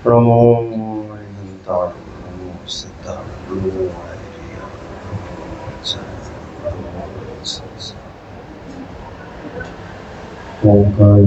नमो अनंताय नमो सिद्धाय नमो हरिया ओंकार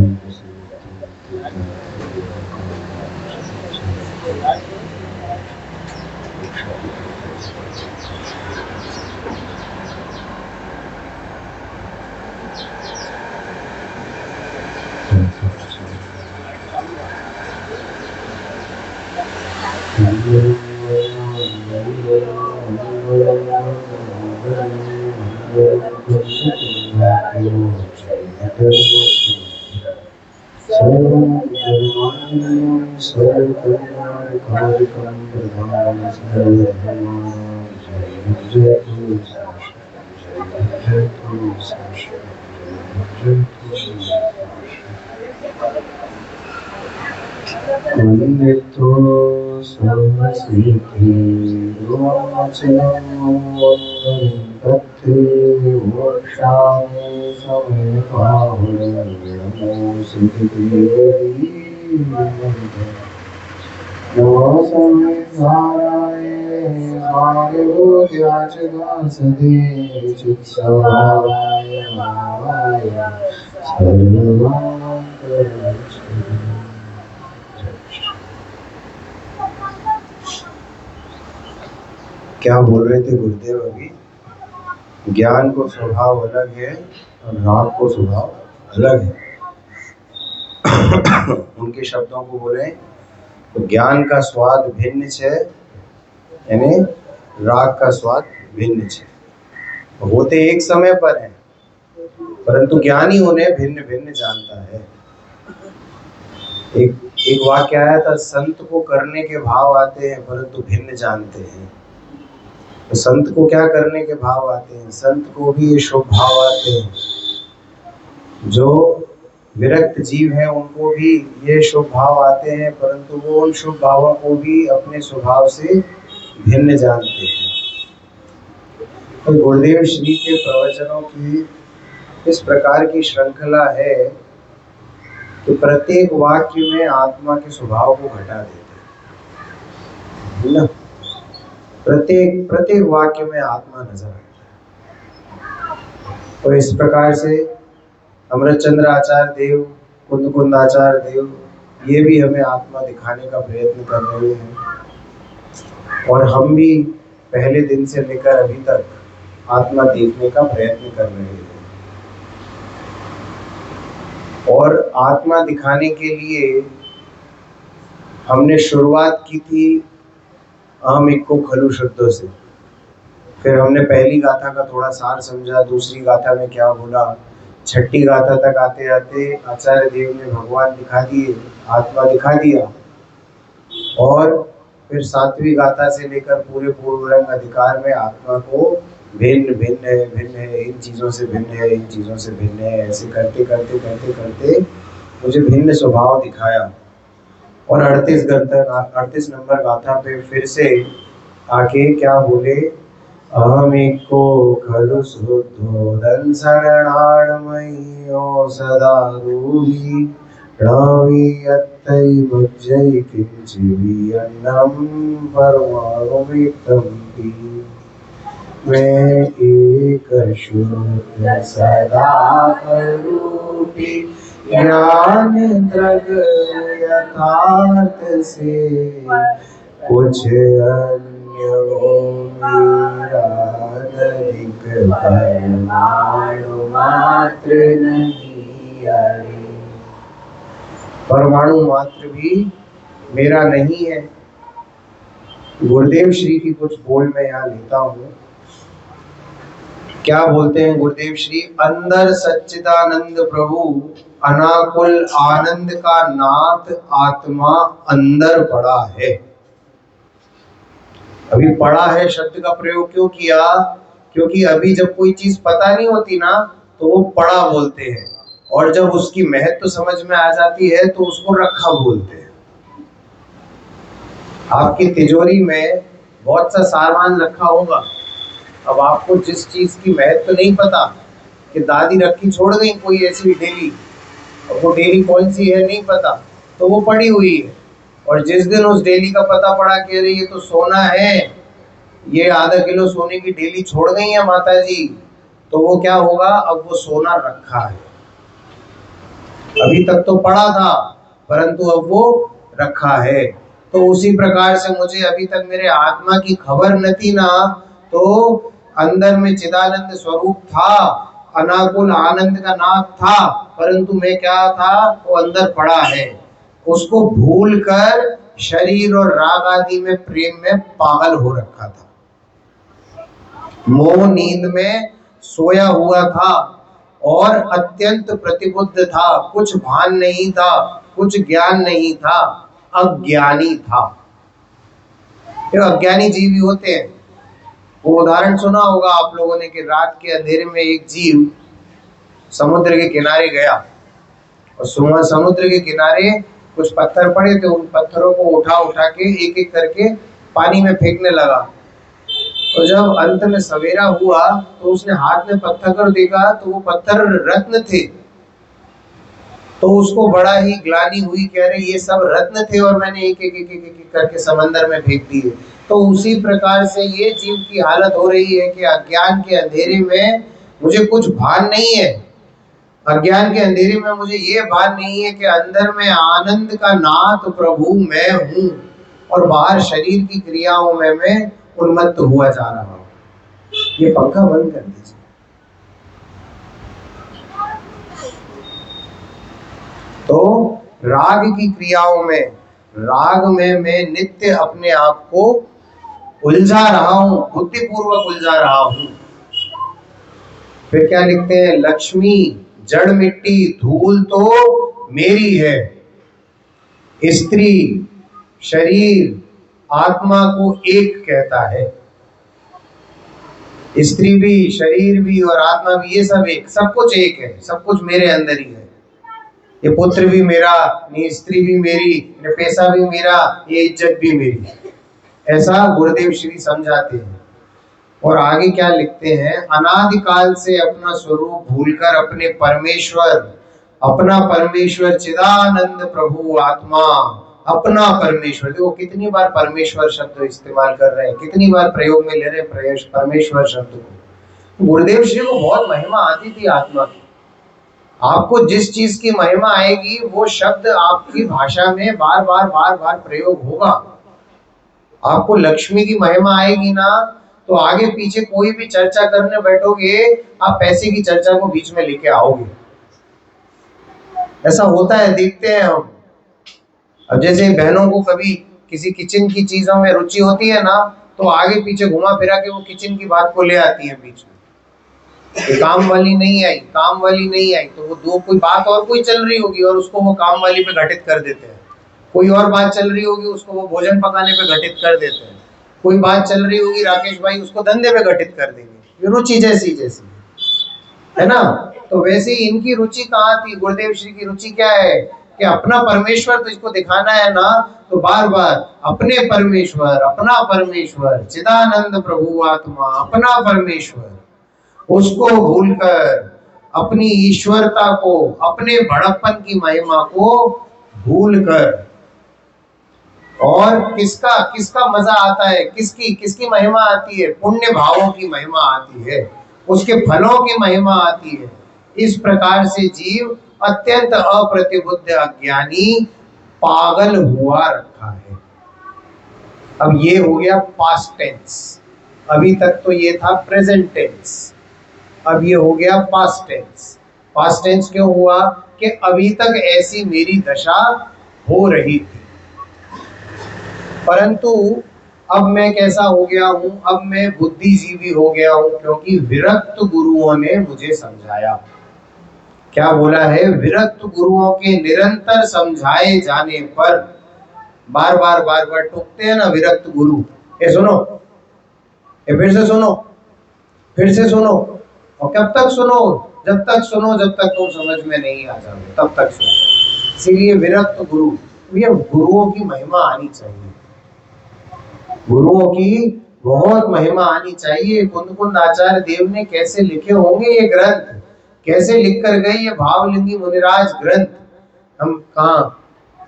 वन्दितो सर्वसिद्धि तत्ते मोक्षाय समयपावने नमो सिद्धिदेवी नमो संविधानाय स्वामिभूत्याचदासदे चित्सवाय माय सर्वमान्तरक्षे। क्या बोल रहे थे गुरुदेव अभी? ज्ञान को स्वभाव अलग है और राग को स्वभाव अलग है। उनके शब्दों को बोले तो ज्ञान का स्वाद भिन्न है, यानी राग का स्वाद भिन्न है। होते एक समय पर है, परंतु ज्ञानी उन्हें भिन्न भिन्न जानता है। एक वाक्य आया था, संत को करने के भाव आते हैं परंतु भिन्न जानते हैं। तो संत को क्या करने के भाव आते हैं? संत को भी ये शुभ भाव आते हैं। जो विरक्त जीव हैं उनको भी ये शुभ भाव आते हैं, परंतु वो उन शुभ भावों को भी अपने स्वभाव से भिन्न जानते हैं। तो गुरुदेव श्री के प्रवचनों की इस प्रकार की श्रृंखला है कि प्रत्येक वाक्य में आत्मा के स्वभाव को घटा देते हैं ना। प्रत्येक वाक्य में आत्मा नजर आता है। तो इस प्रकार से अमृतचंद्र आचार्य देव, कुंद आचार्य देव, ये भी हमें आत्मा दिखाने का प्रयत्न कर रहे हैं, और हम भी पहले दिन से लेकर अभी तक आत्मा देखने का प्रयत्न कर रहे हैं। और आत्मा दिखाने के लिए हमने शुरुआत की थी अहम इक्को खलु शब्दों से। फिर हमने पहली गाथा का थोड़ा सार समझा, दूसरी गाथा में क्या बोला, छठी गाथा तक आते आते आचार्य देव ने भगवान दिखा दिए, आत्मा दिखा दिया, और फिर सातवीं गाथा से लेकर पूरे पूर्व रंग अधिकार में आत्मा को भिन्न भिन्न है, इन चीज़ों से भिन्न है, इन चीज़ों से भिन्न है, ऐसे करते करते करते करते मुझे भिन्न स्वभाव दिखाया। और 38 नंबर गाथा पे फिर से आके क्या बोले, अहमिको खलु शुद्धोदन शरणाणमय्यो सदा रूहि णवीयत्तै मज्जै किंचिदीयन्नं परमाणुमितं पी। मैं एक शुद्ध सदा रूपी ज्ञान द्रग यथार्थ से कुछ अन्य हो मेरा अधिक परमाणु मात्र नहीं अरे। परमाणु मात्र भी मेरा नहीं है। गुरुदेव श्री की कुछ बोल मैं यहाँ लेता हूँ। क्या बोलते हैं गुरुदेव श्री? अंदर सच्चिदानंद प्रभु अनाकुल आनंद का नाथ आत्मा अंदर पड़ा है। अभी पड़ा है शब्द का प्रयोग क्यों किया? क्योंकि अभी जब कोई चीज पता नहीं होती ना तो वो पड़ा बोलते हैं, और जब उसकी महत्व समझ में आ जाती है तो उसको रखा बोलते हैं। आपकी तिजोरी में बहुत सा सामान रखा होगा, अब आपको जिस चीज की महत्व नहीं पता, कि दादी रखी छोड़ गई कोई ऐसी डेली, अब वो डेली कौन सी है नहीं पता, तो वो पड़ी हुई है। और जिस दिन उस डेली का पता पड़ा कि अरे ये तो सोना है, ये आधा किलो सोने की डेली छोड़ गई है माता जी, तो वो क्या होगा, अब वो सोना रखा है। अभी तक तो पड़ा था परंतु अब वो रखा है। तो उसी प्रकार से मुझे अभी तक मेरे आत्मा की खबर न थी ना, तो अंदर में चिदानंद स्वरूप था, अनाकुल आनंद का नाथ था, परंतु मैं क्या था, वो अंदर पड़ा है। उसको भूल कर शरीर और राग आदि में प्रेम में पागल हो रखा था। मोह नींद में सोया हुआ था और अत्यंत प्रतिबुद्ध था, कुछ भान नहीं था, कुछ ज्ञान नहीं था, अज्ञानी था। ये अज्ञानी जीव भी होते हैं। वो उदाहरण सुना होगा आप लोगों ने कि रात के अंधेरे में एक जीव समुद्र के किनारे गया और समुद्र के किनारे कुछ पत्थर पड़े थे, उन पत्थरों को उठा उठा के एक एक करके पानी में फेंकने लगा। तो जब अंत में सवेरा हुआ तो उसने हाथ में पत्थर देखा तो वो पत्थर रत्न थे। तो उसको बड़ा ही ग्लानि हुई, कह रहे ये सब रत्न थे और मैंने एक एक एक एक एक करके समंदर में फेंक दिए। तो उसी प्रकार से ये जीव की हालत हो रही है कि अज्ञान के अंधेरे में मुझे कुछ भान नहीं है। अज्ञान के अंधेरे में मुझे ये भान नहीं है कि अंदर में आनंद का नाथ प्रभु मैं हूँ और बाहर शरीर की क्रियाओं में मैं उन्मत्त हुआ जा रहा हूँ। ये पंखा बंद कर दीजिए। तो राग की क्रियाओं में, राग में मैं नित्य अपने आप को उलझा रहा हूं, बुद्धिपूर्वक उलझा रहा हूं। फिर क्या लिखते हैं, लक्ष्मी जड़ मिट्टी धूल तो मेरी है, स्त्री शरीर आत्मा को एक कहता है। स्त्री भी, शरीर भी और आत्मा भी, ये सब एक, सब कुछ एक है, सब कुछ मेरे अंदर ही है। ये पुत्र भी मेरा, ये स्त्री भी मेरी, ये पैसा भी मेरा, ये इज्जत भी मेरी, ऐसा गुरुदेव श्री समझाते हैं। और आगे क्या लिखते हैं, अनादिकाल से अपना स्वरूप भूलकर अपने परमेश्वर, अपना परमेश्वर चिदानंद प्रभु आत्मा, अपना परमेश्वर। देखो कितनी बार परमेश्वर शब्द इस्तेमाल कर रहे हैं, कितनी बार प्रयोग में ले रहे हैं परमेश्वर शब्द को। गुरुदेव श्री को बहुत महिमा आती थी आत्मा की। आपको जिस चीज की महिमा आएगी वो शब्द आपकी भाषा में बार बार प्रयोग होगा। आपको लक्ष्मी की महिमा आएगी ना, तो आगे पीछे कोई भी चर्चा करने बैठोगे, आप पैसे की चर्चा को बीच में लेके आओगे। ऐसा होता है, देखते हैं हम। अब जैसे बहनों को कभी किसी किचन की चीजों में रुचि होती है ना, तो आगे पीछे घुमा फिरा के वो किचन की बात को ले आती है बीच में। काम वाली नहीं आई, काम वाली नहीं आई, तो वो दो कोई बात और कोई चल रही होगी और उसको वो काम वाली पे घटित कर देते हैं। कोई और बात चल रही होगी, उसको वो भोजन पकाने पे घटित कर देते हैं। कोई बात चल रही होगी, राकेश भाई उसको धंधे पे घटित कर देंगे। ये रुचि जैसी जैसी है ना। तो वैसे ही इनकी रुचि कहाँ थी, गुरुदेव श्री की रुचि क्या है कि अपना परमेश्वर तो इसको दिखाना है ना, तो बार बार अपने परमेश्वर, अपना परमेश्वर चिदानंद प्रभु आत्मा, अपना परमेश्वर, उसको भूलकर अपनी ईश्वरता को, अपने बड़प्पन की महिमा को भूलकर, और किसका किसका मजा आता है, किसकी किसकी महिमा आती है, पुण्य भावों की महिमा आती है, उसके फलों की महिमा आती है। इस प्रकार से जीव अत्यंत अप्रतिबुद्ध अज्ञानी पागल हुआ रखा है। अब ये हो गया पास्ट टेंस, अभी तक तो ये था प्रेजेंट टेंस, अब ये हो गया पास्ट टेंस। पास्ट टेंस क्यों हुआ कि अभी तक ऐसी मेरी दशा हो रही थी, परंतु अब मैं कैसा हो गया हूं, अब मैं बुद्धिजीवी हो गया हूं, क्योंकि विरक्त गुरुओं ने मुझे समझाया। क्या बोला है, विरक्त गुरुओं के निरंतर समझाए जाने पर, बार बार टोकते हैं ना विरक्त गुरु, ये सुनो, ये फिर से सुनो, फिर से सुनो, और कब तक सुनो, जब तक सुनो जब तक तुम समझ में नहीं आ जाओगे तब तक सुनो। इसीलिए विरक्त गुरु, ये गुरुओं की महिमा आनी चाहिए, गुरुओं की बहुत महिमा आनी चाहिए। कुंद आचार्य देव ने कैसे लिखे होंगे ये ग्रंथ, कैसे लिख कर गए ये भावलिंगी मुनिराज ग्रंथ, हम कहाँ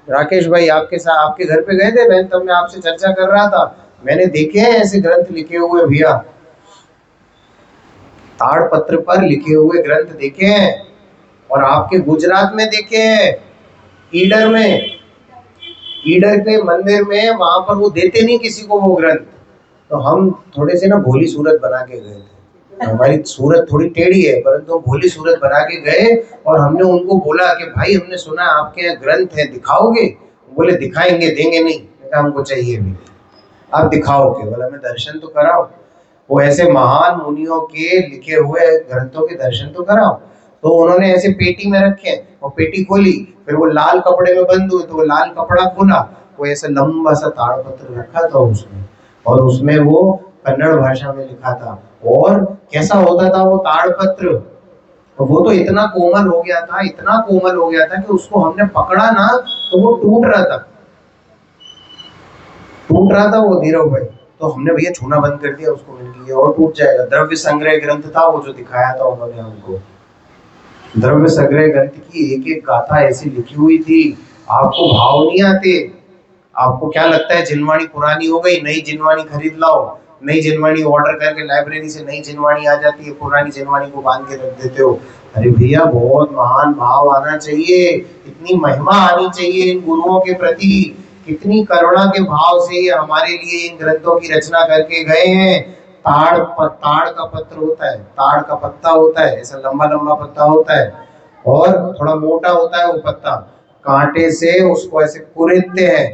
राकेश भाई आपके साथ आपके घर पे गए थे बहन, तब मैं आपसे चर्चा कर रहा था, मैंने देखे हैं ऐसे ग्रंथ लिखे हुए भैया, ताड़पत्र पर लिखे हुए ग्रंथ देखे हैं। और आपके गुजरात में देखे हैं, ईडर में, ईडर के मंदिर में, वहां पर वो देते नहीं किसी को वो ग्रंथ। तो हम थोड़े से ना भोली सूरत बना के गए थे, हमारी सूरत थोड़ी टेढ़ी है परंतु हम भोली सूरत बना के गए और हमने उनको बोला कि भाई हमने सुना आपके यहाँ ग्रंथ है, दिखाओगे? बोले दिखाएंगे, देंगे नहीं। मैंने कहा हमको चाहिए भी, आप दिखाओ, केवल हमें दर्शन तो कराओ। वो ऐसे महान मुनियों के लिखे हुए ग्रंथों के दर्शन तो कराओ। तो उन्होंने ऐसे पेटी में रखे और पेटी खोली, फिर वो लाल कपड़े में बंद हुए तो वो लाल कपड़ा खोला, वो ऐसा लंबा सा ताड़पत्र रखा था उसमें, और उसमें वो कन्नड़ भाषा में लिखा था। और कैसा होता था वो ताड़पत्र, वो तो इतना कोमल हो गया था, इतना कोमल हो गया था कि उसको हमने पकड़ा ना तो वो टूट रहा था, टूट रहा था वो धीरव भाई। तो हमने भैया छूना बंद कर दिया उसको, मिल गया और टूट जाएगा। द्रव्य संग्रह ग्रंथ था वो जो दिखाया था उन्होंने हमको, द्रव्य संग्रह ग्रंथ की एक एक गाथा ऐसी लिखी हुई थी, आपको भाव नहीं आते। आपको क्या लगता है जिनवाणी पुरानी हो गई, नई जिनवाणी खरीद लाओ, नई जिनवाणी ऑर्डर करके लाइब्रेरी से नई जिनवाणी आ जाती है, पुरानी जिनवाणी को बांध के रख देते हो। अरे भैया बहुत महान भाव आना चाहिए, इतनी महिमा आनी चाहिए इन गुरुओं के प्रति, कितनी करुणा के भाव से ये हमारे लिए इन ग्रंथों की रचना करके गए हैं। ताड़ का पत्र होता है, ताड़ का पत्ता होता है, ऐसा लंबा लंबा पत्ता होता है और थोड़ा मोटा होता है वो पत्ता, कांटे से उसको ऐसे कुरेदते हैं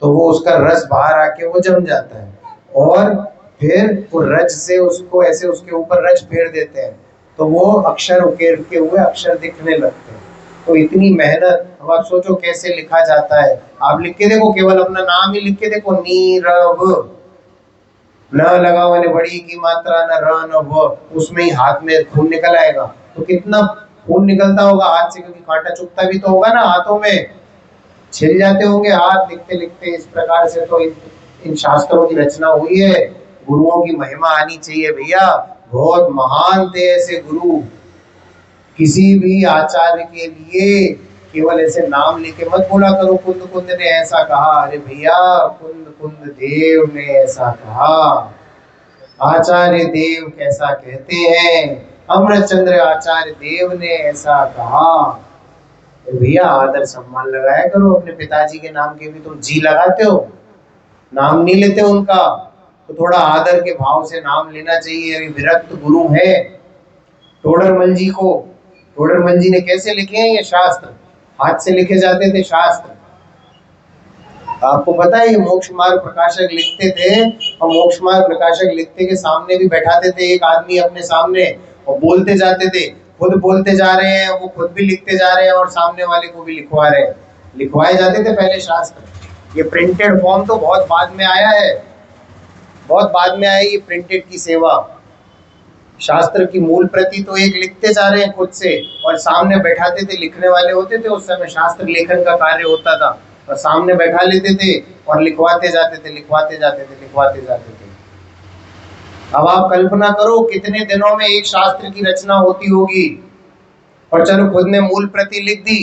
तो वो उसका रस बाहर आके वो जम जाता है, और फिर वो रज से उसको ऐसे उसके ऊपर रज फेर देते हैं तो वो अक्षर उकेरते हुए अक्षर दिखने लगते हैं। तो इतनी मेहनत, अब आप सोचो कैसे लिखा जाता है। आप लिख के देखो, केवल अपना नाम ही लिख के देखो, नीरव, न लगा मैंने बड़ी की मात्रा, न र न व, उसमें ही हाथ में खून निकल आएगा। तो कितना खून निकलता होगा हाथ से, क्योंकि कांटा चुभता भी तो होगा ना हाथों में, छिल जाते होंगे हाथ लिखते लिखते। इस प्रकार से तो इन शास्त्रों की रचना हुई है। गुरुओं की महिमा आनी चाहिए भैया, बहुत महान थे ऐसे गुरु। किसी भी आचार्य के लिए केवल ऐसे नाम लेके मत बोला करो कुंद कुंद ने ऐसा कहा। अरे भैया कुंद कुंद देव ने ऐसा कहा, आचार्य देव कैसा कहते हैं, अमरचंद्र आचार्य देव ने ऐसा कहा। भैया आदर सम्मान लगाया करो अपने पिताजी के नाम के भी, तुम जी लगाते हो, नाम नहीं लेते उनका, तो थोड़ा आदर के भाव से नाम लेना चाहिए। अभी विरक्त गुरु है टोडरमल जी को, टोडरमल जी ने कैसे लिखे हैं ये शास्त्र, हाथ से लिखे जाते थे शास्त्र। आपको पता है ये मोक्ष मार्ग प्रकाशक लिखते थे, और मोक्ष मार्ग प्रकाशक लिखते के सामने भी बैठाते थे एक आदमी अपने सामने और बोलते जाते थे, खुद बोलते जा रहे हैं, वो खुद भी लिखते जा रहे हैं और सामने वाले को भी लिखवा रहे हैं। लिखवाए जाते थे पहले शास्त्र। ये प्रिंटेड फॉर्म तो बहुत बाद में आया है, बहुत बाद में आया ये प्रिंटेड की सेवा। शास्त्र की मूल प्रति तो एक लिखते जा रहे हैं खुद से, और सामने बैठाते थे, लिखने वाले होते थे उस समय, शास्त्र लेखन का कार्य होता था, और सामने बैठा लेते थे और लिखवाते जाते थे, लिखवाते जाते थे, लिखवाते जाते थे। अब आप कल्पना करो कितने दिनों में एक शास्त्र की रचना होती होगी। और चलो खुद ने मूल प्रति लिख दी,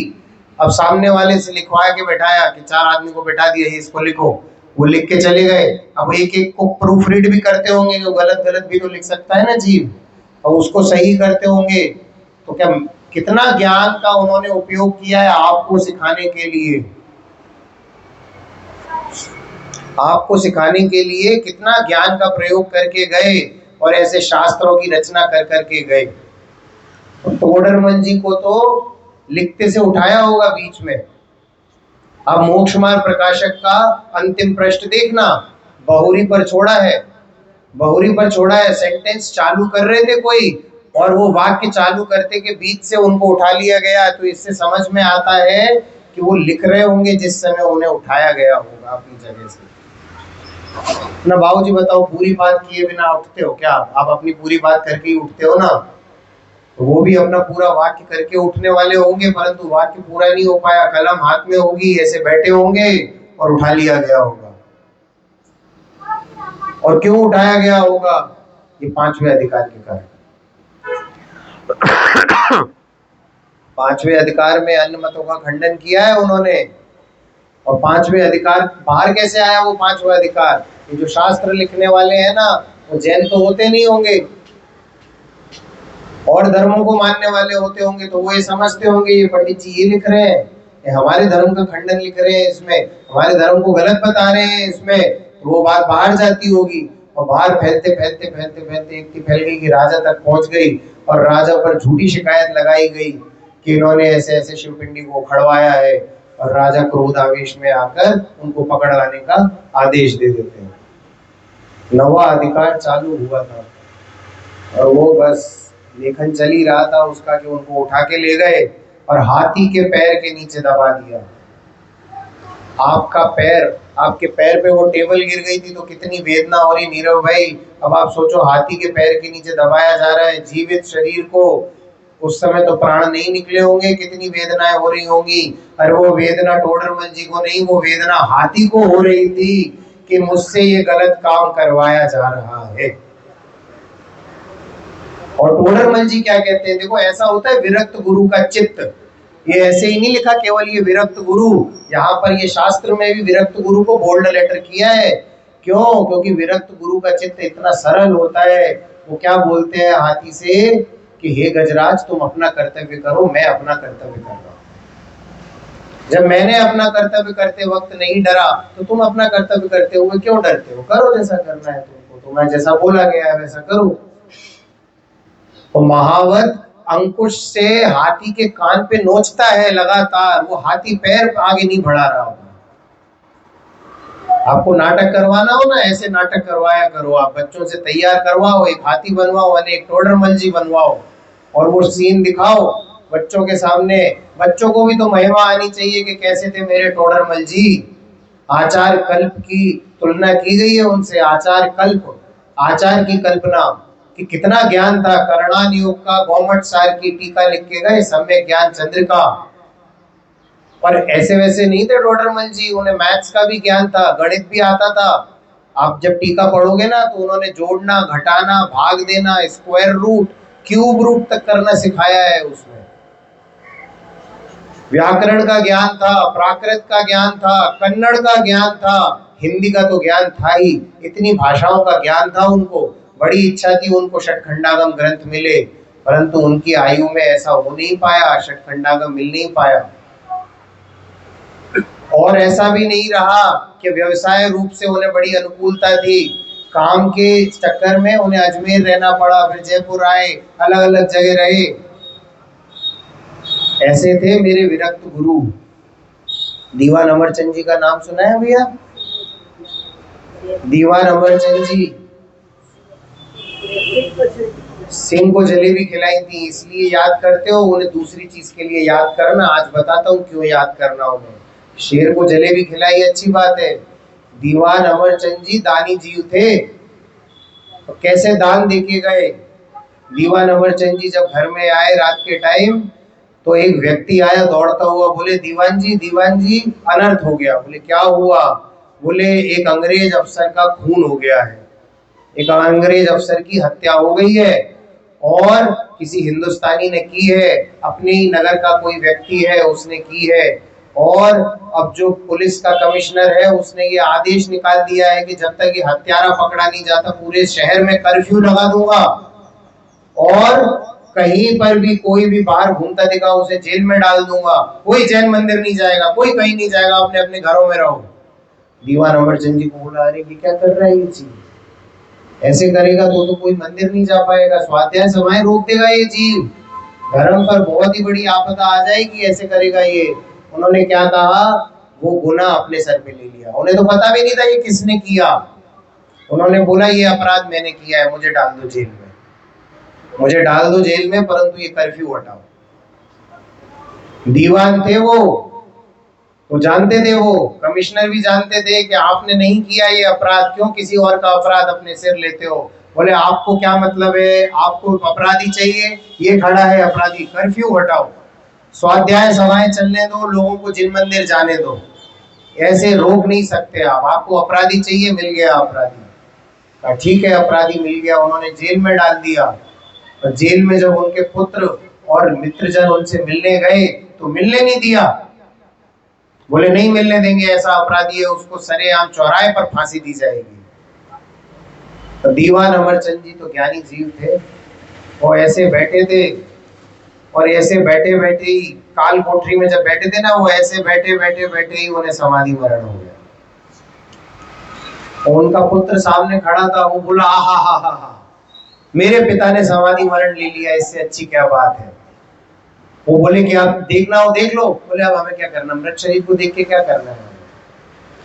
अब सामने वाले से लिखवा के बैठाया कि 4 आदमी को बैठा दिया इसको लिखो, वो लिख के चले गए। अब एक एक को प्रूफ रीड भी करते होंगे, जो गलत गलत भी तो लिख सकता है ना जीव, और उसको सही करते होंगे। तो क्या कितना ज्ञान का उन्होंने उपयोग किया है आपको सिखाने के लिए, आपको सिखाने के लिए कितना ज्ञान का प्रयोग करके गए, और ऐसे शास्त्रों की रचना कर करके गए। टोडरमल जी को तो लिखते से उठाया होगा बीच में। अब मोक्ष मार्ग प्रकाशक का अंतिम पृष्ठ देखना, बहुरी पर छोड़ा है, बहुरी पर छोड़ा है, सेंटेंस चालू कर रहे थे कोई, और वो वाक्य चालू करते के बीच से उनको उठा लिया गया। तो इससे समझ में आता है कि वो लिख रहे होंगे जिस समय उन्हें उठाया गया होगा अपनी जगह से ना। बाबूजी बताओ, पूरी बात किए बिना उठते हो क्या आप अपनी पूरी बात करके ही उठते हो ना, तो वो भी अपना पूरा वाक्य करके उठने वाले होंगे, परंतु वाक्य पूरा नहीं हो पाया, कलम हाथ में होगी, ऐसे बैठे होंगे और उठा लिया गया होगा। और क्यों उठाया गया होगा? ये 5वें अधिकार के कारण। 5वें अधिकार में अन्य मतों का खंडन किया है उन्होंने, और पांचवें अधिकार बाहर कैसे आया? वो पांचवा अधिकार, ये जो शास्त्र लिखने वाले हैं ना, वो जैन तो होते नहीं होंगे, और धर्मों को मानने वाले होते होंगे, तो वो ये समझते होंगे ये पंडित जी ये लिख रहे हैं, ये हमारे धर्म का खंडन लिख रहे हैं, इसमें हमारे धर्म को गलत बता रहे हैं इसमें, तो वो बात बाहर जाती होगी, और बाहर फैलते फैलते फैलते फैलते इतनी फैल गई कि राजा तक पहुंच गई, और राजा पर झूठी शिकायत लगाई गई कि इन्होंने ऐसे ऐसे शिवपिंडी को खड़वाया है, और राजा क्रोध आवेश में आकर उनको पकड़ लाने का आदेश दे देते हैं। नवा अधिकार चालू हुआ था, और वो बस लेखन चल ही रहा था उसका कि उनको उठा के ले गए और हाथी के पैर के नीचे दबा दिया। आपका पैर, आपके पैर पे वो टेबल गिर गई थी तो कितनी वेदना हो रही नीरव भाई। अब आप सोचो, हाथी के पैर के नीचे दबाया जा रहा है जीवित शरीर को, उस समय तो प्राण नहीं निकले होंगे, कितनी वेदनाएं हो रही होंगी। और वो वेदना टोडरमल जी को नहीं, वो वेदना हाथी को हो रही थी कि मुझसे ये गलत काम करवाया जा रहा है। और टोडरमल जी क्या कहते हैं, देखो ऐसा होता है विरक्त गुरु का चित्त, ये ऐसे ही नहीं लिखा केवल ये विरक्त गुरु, यहाँ पर ये शास्त्र में भी विरक्त गुरु को बोल्ड लेटर किया है। क्यों? क्योंकि विरक्त गुरु का चित्त इतना सरल होता है। वो क्या बोलते हैं हाथी से कि हे गजराज तुम अपना कर्तव्य करो, मैं अपना कर्तव्य कर रहा हूं। जब मैंने अपना कर्तव्य करते वक्त नहीं डरा, तो तुम अपना कर्तव्य करते हुए क्यों डरते हो? करो जैसा करना है तुमको, तुम्हें जैसा बोला गया है वैसा करो। तो महावत अंकुश से हाथी के कान पे नोचता है लगातार, वो हाथी पैर आगे नहीं बढ़ा रहा होगा। आपको नाटक करवाना हो ना, ऐसे नाटक करवाया करो, आप बच्चों से तैयार करवाओ, एक हाथी बनवाओ, एक टोडरमल जी बनवाओ, और वो सीन दिखाओ बच्चों के सामने। बच्चों को भी तो महिमा आनी चाहिए कि कैसे थे मेरे टोडरमल जी। आचार कल्प की तुलना की गई है उनसे, आचार कल्प, आचार की कल्पना कि कितना ज्ञान था। करणान योग का गौमट सार की टीका लिख के गए, सम्यक ज्ञान चंद्रिका। पर ऐसे वैसे नहीं थे टोडरमल जी, उन्हें मैथ्स का भी ज्ञान था, गणित भी आता था। आप जब टीका पढ़ोगे ना तो उन्होंने जोड़ना, घटाना, भाग देना, स्क्वायर रूट, क्यूब रूट तक करना सिखाया है उसमें। व्याकरण का ज्ञान था, प्राकृत का ज्ञान था, कन्नड़ का ज्ञान था, हिंदी का तो ज्ञान था ही, इतनी भाषाओं का ज्ञान था उनको। बड़ी इच्छा थी उनको षटखंडागम ग्रंथ मिले, परंतु उनकी आयु में ऐसा हो नहीं पाया, षटखंडागम मिल नहीं पाया। और ऐसा भी नहीं रहा कि व्यवसाय रूप से उन्हें बड़ी अनुकूलता थी, काम के चक्कर में उन्हें अजमेर रहना पड़ा, फिर जयपुर आए, अलग अलग जगह रहे। ऐसे थे मेरे विरक्त गुरु। दीवान अमरचंद जी का नाम सुना है भैया? दीवान अमरचंद जी सिंह को जलेबी खिलाई थी, इसलिए याद करते हो, उन्हें दूसरी चीज के लिए याद करना। आज बताता हूँ क्यों याद करना उन्हें। शेर को जलेबी खिलाई अच्छी बात है, दीवान अमरचंद जी दानी जीव थे, तो कैसे दान देके गए। दीवान अमरचंद जी जब घर में आए रात के टाइम, तो एक व्यक्ति आया दौड़ता हुआ, बोले दीवान जी अनर्थ हो गया। बोले क्या हुआ? बोले एक अंग्रेज अफसर का खून हो गया है, एक अंग्रेज अफसर की हत्या हो गई है, और किसी हिंदुस्तानी ने की है, अपने ही नगर का कोई व्यक्ति है उसने की है। और अब जो पुलिस का कमिश्नर है उसने ये आदेश निकाल दिया है कि जब तक ये हत्यारा पकड़ा नहीं जाता पूरे शहर में कर्फ्यू लगा दूंगा, और कहीं पर भी कोई भी बाहर घूमता दिखा उसे जेल में डाल दूंगा। कोई जैन मंदिर नहीं जाएगा, कोई कहीं नहीं जाएगा, अपने अपने घरों में रहो। दीवान अमरचंद जी को बोला, अरे ये क्या कर रहा है ये चीज, ऐसे करेगा तो कोई मंदिर नहीं जा पाएगा, स्वाध्याय सभाएं रोक देगा ये जीव, धर्म पर बहुत ही बड़ी आपदा आ जाएगी ऐसे करेगा ये। उन्होंने क्या कहा, वो गुनाह अपने सर पे ले लिया। उन्हें तो पता भी नहीं था ये किसने किया। उन्होंने बोला ये अपराध मैंने किया है, मुझे डाल दो जेल में, मुझे डाल दो जेल में, परंतु ये कर्फ्यू हटाओ। दीवान थे वो, तो जानते थे, वो कमिश्नर भी जानते थे कि आपने नहीं किया ये अपराध, क्यों किसी और का अपराध अपने सिर लेते हो। बोले आपको क्या मतलब है, आपको अपराधी चाहिए, ये खड़ा है अपराधी, कर्फ्यू हटाओ, स्वाध्याय सभाएं चलने दो, लोगों को जिन मंदिर जाने दो, ऐसे रोक नहीं सकते आप, आपको अपराधी चाहिए, मिल गया अपराधी। ठीक है, अपराधी मिल गया, उन्होंने जेल में डाल दिया। और जेल में जब उनके पुत्र और मित्रजन उनसे मिलने गए तो मिलने नहीं दिया। बोले नहीं मिलने देंगे, ऐसा अपराधी है, उसको सरेआम चौराहे पर फांसी दी जाएगी। तो दीवान अमरचंद जी तो ज्ञानी जीव थे, वो ऐसे बैठे थे, और ऐसे बैठे बैठे ही काल कोठरी में जब बैठे थे ना, वो ऐसे बैठे बैठे बैठे ही उन्हें समाधि मरण हो गया। और उनका पुत्र सामने खड़ा था, वो बोला आहा हा हा हा, मेरे पिता ने समाधि मरण ले लिया, इससे अच्छी क्या बात है। वो बोले कि आप देखना हो देख लो। बोले अब हमें क्या करना, मृत शरीर को देख के क्या करना है,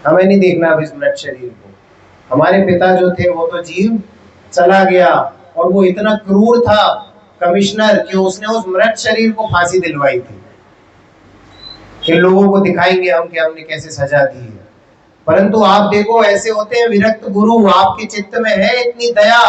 हमें नहीं देखना अब इस मृत शरीर को। हमारे पिता जो थे वो तो जीव चला गया, और वो इतना क्रूर था कमिश्नर कि उसने उस मृत शरीर को फांसी दिलवाई थी कि लोगों को दिखाएंगे हम कि हमने कैसे सजा दी है। परंतु आप देखो, ऐसे होते हैं विरक्त गुरु, आपके चित्त में है इतनी दया,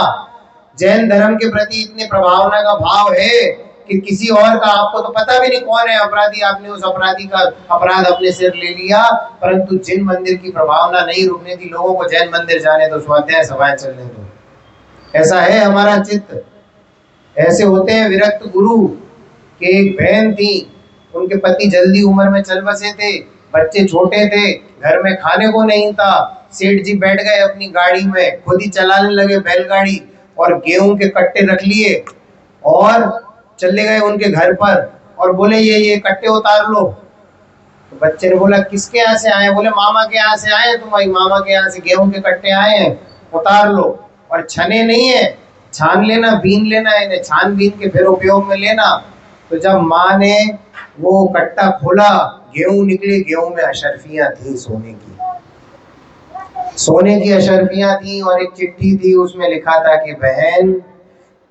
जैन धर्म के प्रति इतने प्रभावना का भाव है कि किसी और का आपको तो पता भी नहीं कौन है अपराधी, आपने उस अपराधी का अपराध अपने सिर ले लिया। परंतु जिन मंदिर की प्रभावना नहीं रुकने दी लोगों को, जैन मंदिर जाने दो, स्वाध्याय सभाएं चलने दो, ऐसा है हमारा चित्त। ऐसे होते हैं विरक्त गुरु कि एक बहन थी, उनके पति जल्दी उम्र में चल बसे थे, बच्चे छोटे थे, घर में खाने को नहीं था। सेठ जी बैठ गए अपनी गाड़ी में, खुद ही चलाने लगे बैलगाड़ी, और गेहूं के कट्टे रख लिए और चले गए उनके घर पर, और बोले ये कट्टे उतार लो। तो बच्चे ने बोला किसके यहाँ से आए, बोले मामा के यहाँ से आए, तुम्हारी मामा के यहाँ से गेहूं के कट्टे आए हैं, उतार लो। और छने नहीं है, छान लेना, बीन लेना है, इन्हें छान बीन के फिर उपयोग में लेना। तो जब माँ ने वो कट्टा खोला, गेहूं निकले, गेहूं में अशर्फियां थी सोने की, सोने की अशर्फियां थी, और एक चिट्ठी थी, उसमें लिखा था कि बहन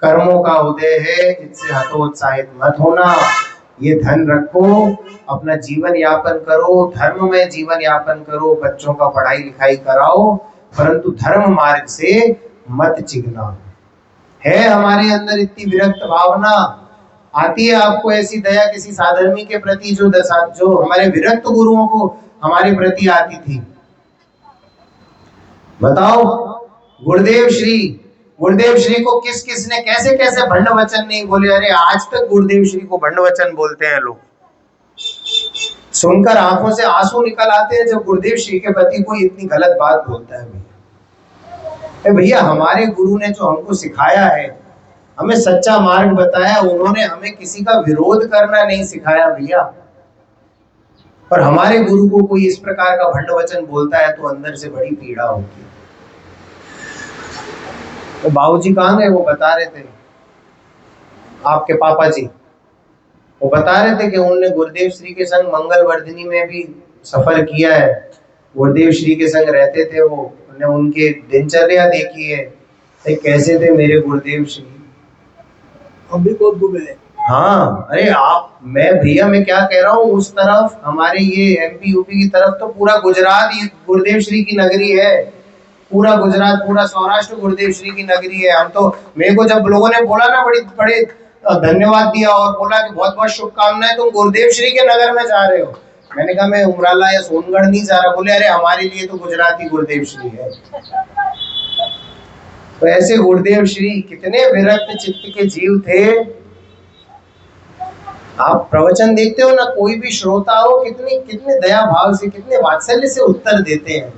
कर्मों का उदय है, इससे हतोत्साहित मत होना, ये धन रखो, अपना जीवन यापन करो, धर्म में जीवन यापन करो, बच्चों का पढ़ाई लिखाई कराओ, परंतु धर्म मार्ग से मत चिगना। है हमारे अंदर इतनी विरक्त भावना, आती है आपको ऐसी दया किसी साधर्मी के प्रति जो हमारे विरक्त गुरुओं को हमारे प्रति आती थी? बताओ। गुरुदेव श्री को किस किस ने कैसे कैसे भंड वचन नहीं बोले। अरे आज तक गुरुदेव श्री को भंड वचन बोलते हैं लोग, सुनकर आंखों से आंसू निकल आते हैं जब गुरुदेव श्री के प्रति कोई इतनी गलत बात बोलता है। भैया हमारे गुरु ने जो हमको सिखाया है, हमें सच्चा मार्ग बताया, उन्होंने हमें किसी का विरोध करना नहीं सिखाया भैया। पर हमारे गुरु को कोई इस प्रकार का भंड वचन बोलता है तो अंदर से बड़ी पीड़ा होती है। तो बाबूजी कहाँ गए, वो बता रहे थे, आपके पापा जी, वो बता रहे थे कि उन्होंने गुरुदेव श्री के संग मंगल वर्धिनी में भी सफर किया है, गुरुदेव श्री के संग रहते थे वो, उन्होंने उनके दिनचर्या देखी है, कैसे थे मेरे गुरुदेव श्री। अभी को गए। हाँ, अरे भैया मैं क्या कह रहा हूँ, उस तरफ हमारे ये एमपी यूपी की तरफ तो पूरा गुजरात ही गुरुदेव श्री की नगरी है, पूरा गुजरात, पूरा सौराष्ट्र गुरुदेव श्री की नगरी है। हम तो, मेरे को जब लोगों ने बोला ना, बड़े धन्यवाद दिया और बोला कि बहुत बहुत शुभकामनाएं, तुम गुरुदेव श्री के नगर में जा रहे हो। मैंने कहा मैं उमराला या सोनगढ़ नहीं जा रहा। बोले अरे हमारे लिए तो गुजराती गुरुदेव श्री है। तो ऐसे गुरुदेव श्री कितने विरक्त चित्त के जीव थे। आप प्रवचन देखते हो ना, कोई भी श्रोता हो कितने दया भाव से, कितने वात्सल्य से उत्तर देते हैं।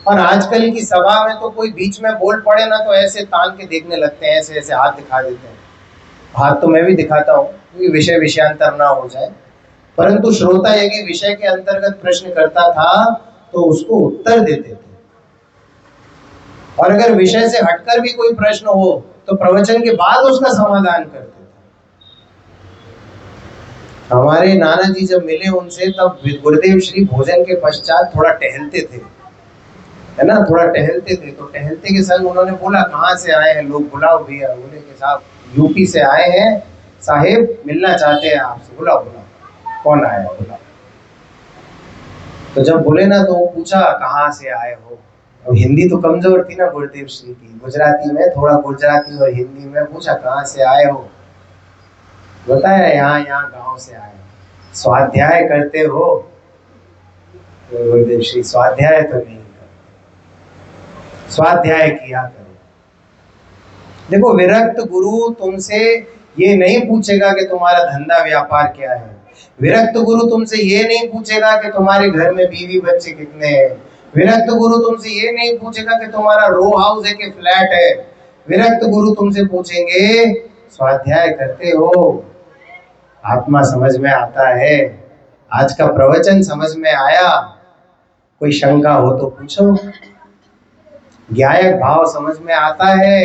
और आजकल की सभा में तो कोई बीच में बोल पड़े ना तो ऐसे तान के देखने लगते हैं, ऐसे ऐसे हाथ दिखा देते हैं। हाथ तो मैं भी दिखाता हूँ क्योंकि विषय विषयांतर ना हो जाए, परंतु श्रोता यदि विषय के अंतर्गत प्रश्न करता था तो उसको उत्तर देते थे। और अगर विषय से हटकर भी कोई प्रश्न हो तो प्रवचन के बाद उसका समाधान करते थे। हमारे नाना जी जब मिले उनसे, तब गुरुदेव श्री भोजन के पश्चात थोड़ा टहलते थे, है ना, थोड़ा टहलते थे। तो टहलते के संग उन्होंने बोला कहाँ से आए हैं लोग, बुलाओ भैया। बोले कि साहब यूपी से आए हैं साहेब, मिलना चाहते हैं आपसे। बुलाओ कौन आया है, बुलाओ। तो जब बोले ना तो वो पूछा कहाँ से आए हो। और हिंदी तो कमजोर थी ना गुरुदेव श्री की, गुजराती में थोड़ा, गुजराती और हिंदी में पूछा कहाँ से आए हो। बताया यहाँ गांव से आए। स्वाध्याय करते हो? गुरुदेव श्री स्वाध्याय तो नहीं, स्वाध्याय किया करो। देखो विरक्त गुरु तुमसे ये नहीं पूछेगा कि तुम्हारा धंधा व्यापार क्या है, विरक्त गुरु तुमसे ये नहीं पूछेगा कि तुम्हारे घर में बीवी बच्चे कितने हैं। विरक्त गुरु तुमसे ये नहीं पूछेगा कि तुम्हारा रो हाउस है कि फ्लैट है। विरक्त गुरु तुमसे पूछेंगे स्वाध्याय करते हो, आत्मा समझ में आता है, आज का प्रवचन समझ में आया, कोई शंका हो तो पूछो। ज्ञायक भाव समझ में आता है।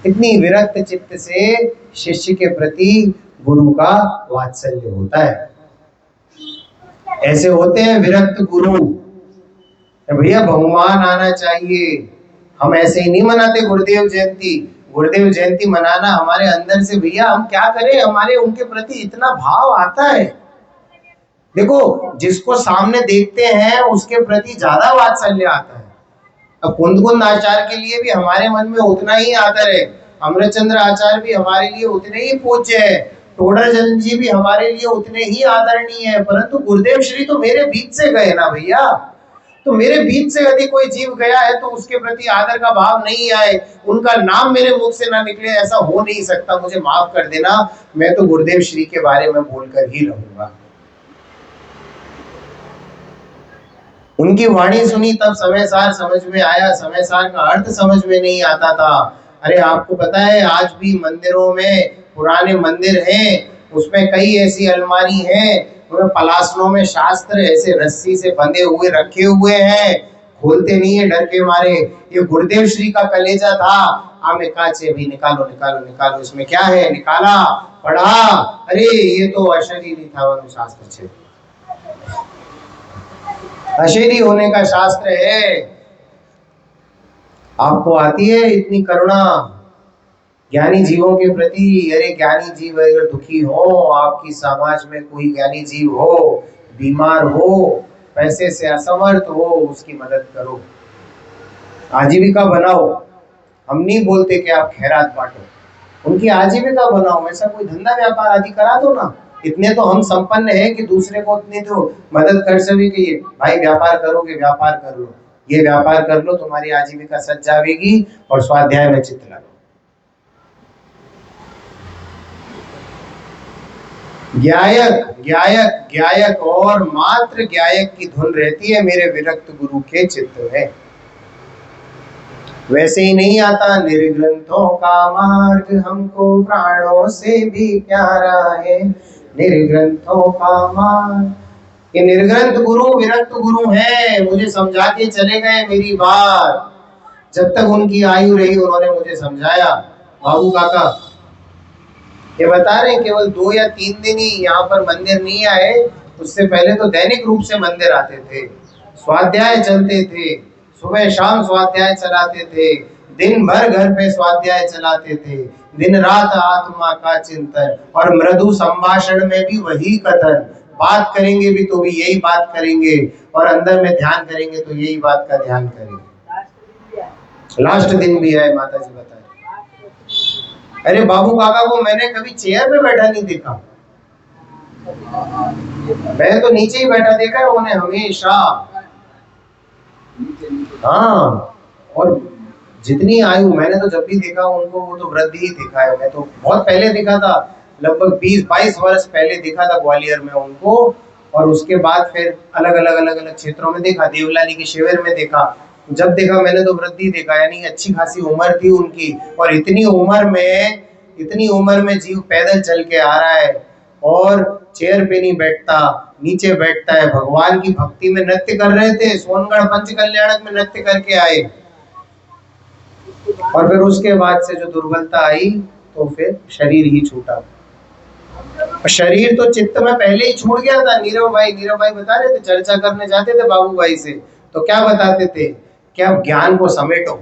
इतनी विरक्त चित्त से शिष्य के प्रति गुरु का वात्सल्य होता है। ऐसे होते हैं विरक्त गुरु, भैया बहुमान आना चाहिए। हम ऐसे ही नहीं मनाते गुरुदेव जयंती। गुरुदेव जयंती मनाना हमारे अंदर से, भैया हम क्या करें, हमारे उनके प्रति इतना भाव आता है। देखो, जिसको सामने देखते हैं उसके प्रति ज्यादा वात्सल्य आता है। अब कुंद आचार्य के लिए भी हमारे मन में उतना ही आदर है, अमृतचंद्र आचार्य भी हमारे लिए उतने ही पूज्य है, टोडर चंद जी भी हमारे लिए उतने ही आदरणीय है। परंतु गुरुदेव श्री तो मेरे बीच से गए ना भैया, तो मेरे बीच से यदि कोई जीव गया है तो उसके प्रति आदर का भाव नहीं आए, उनका नाम मेरे मुख से ना निकले, ऐसा हो नहीं सकता। मुझे माफ कर देना, मैं तो गुरुदेव श्री के बारे में बोलकर ही रहूंगा। उनकी वाणी सुनी तब समय सार समझ में आया, समय सार का अर्थ समझ में नहीं आता था। अरे आपको पता है आज भी मंदिरों में, पुराने मंदिर हैं, उसमें कई ऐसी अलमारी हैं, उनमें पलासनों में शास्त्र ऐसे रस्सी से बंधे हुए रखे हुए हैं, खोलते नहीं है डर के मारे। ये गुरुदेव श्री का कलेजा था। आमे काचे भी निकालो निकालो निकालो, इसमें क्या है, निकाला, पढ़ा, अरे ये तो अशरीरी था शास्त्र छे, अशेरी होने का शास्त्र है। आपको आती है इतनी करुणा ज्ञानी जीवों के प्रति? अरे ज्ञानी जीव अगर दुखी हो, आपकी समाज में कोई ज्ञानी जीव हो, बीमार हो, पैसे से असमर्थ हो, उसकी मदद करो, आजीविका बनाओ। हम नहीं बोलते कि आप खैरात बांटो, उनकी आजीविका बनाओ, ऐसा कोई धंधा व्यापार आदि करा दो ना। इतने तो हम संपन्न हैं कि दूसरे को इतने तो मदद कर सके कि भाई व्यापार करोगे, व्यापार कर लो, ये व्यापार कर लो, तुम्हारी आजीविका सज जाएगी और स्वाध्याय में चित्त लगाओ। ज्ञायक ज्ञायक ज्ञायक और मात्र ज्ञायक की धुन रहती है मेरे विरक्त गुरु के चित्त में। वैसे ही नहीं आता, निर्ग्रंथों का मार्ग हमको प्राणों से भी प्यारा है, निर्ग्रंथों का मार्ग। ये निर्ग्रंथ गुरु विरक्त गुरु हैं, मुझे समझा के चले गए मेरी बात। जब तक उनकी आयु रही उन्होंने मुझे समझाया। बाबू काका ये बता रहे हैं केवल 2 या 3 दिन ही यहाँ पर मंदिर नहीं आए, उससे पहले तो दैनिक रूप से मंदिर आते थे, स्वाध्याय चलते थे, सुबह शाम स्वाध्याय चलाते थे, दिन भर घर पे स्वाध्याय चलाते थे, दिन रात आत्मा का चिंतन, और मृदु संभाषण में भी वही कथन। बात करेंगे भी तो भी यही बात करेंगे, और अंदर में ध्यान करेंगे तो यही बात का ध्यान करेंगे। लास्ट दिन भी है, माता जी बताए। अरे बाबू काका को मैंने कभी चेयर पे बैठा नहीं देखा, मैं तो नीचे ही बैठा देखा है उन्हें हमेशा। हाँ, और जितनी आयु मैंने तो जब भी देखा उनको, वो तो वृद्धि ही देखा है। मैं तो बहुत पहले देखा था, लगभग 20-22 वर्ष पहले देखा था ग्वालियर में उनको, और उसके बाद फिर अलग अलग क्षेत्रों में देखा, देवलाली के शिविर में देखा। जब देखा मैंने तो वृद्धि देखा, यानी अच्छी खासी उम्र थी उनकी, और इतनी उम्र में जीव पैदल चल के आ रहा है और चेयर पे नहीं बैठता, नीचे बैठता है। भगवान की भक्ति में नृत्य कर रहे थे, सोनगढ़ पंच कल्याणक में नृत्य करके आए, और फिर उसके बाद से जो दुर्बलता आई तो फिर शरीर ही छूटा। शरीर तो चित्त में पहले ही छूट गया था। नीरव भाई बता रहे थे, चर्चा करने जाते थे बाबू भाई से, तो क्या बताते थे, क्या ज्ञान को समेटो,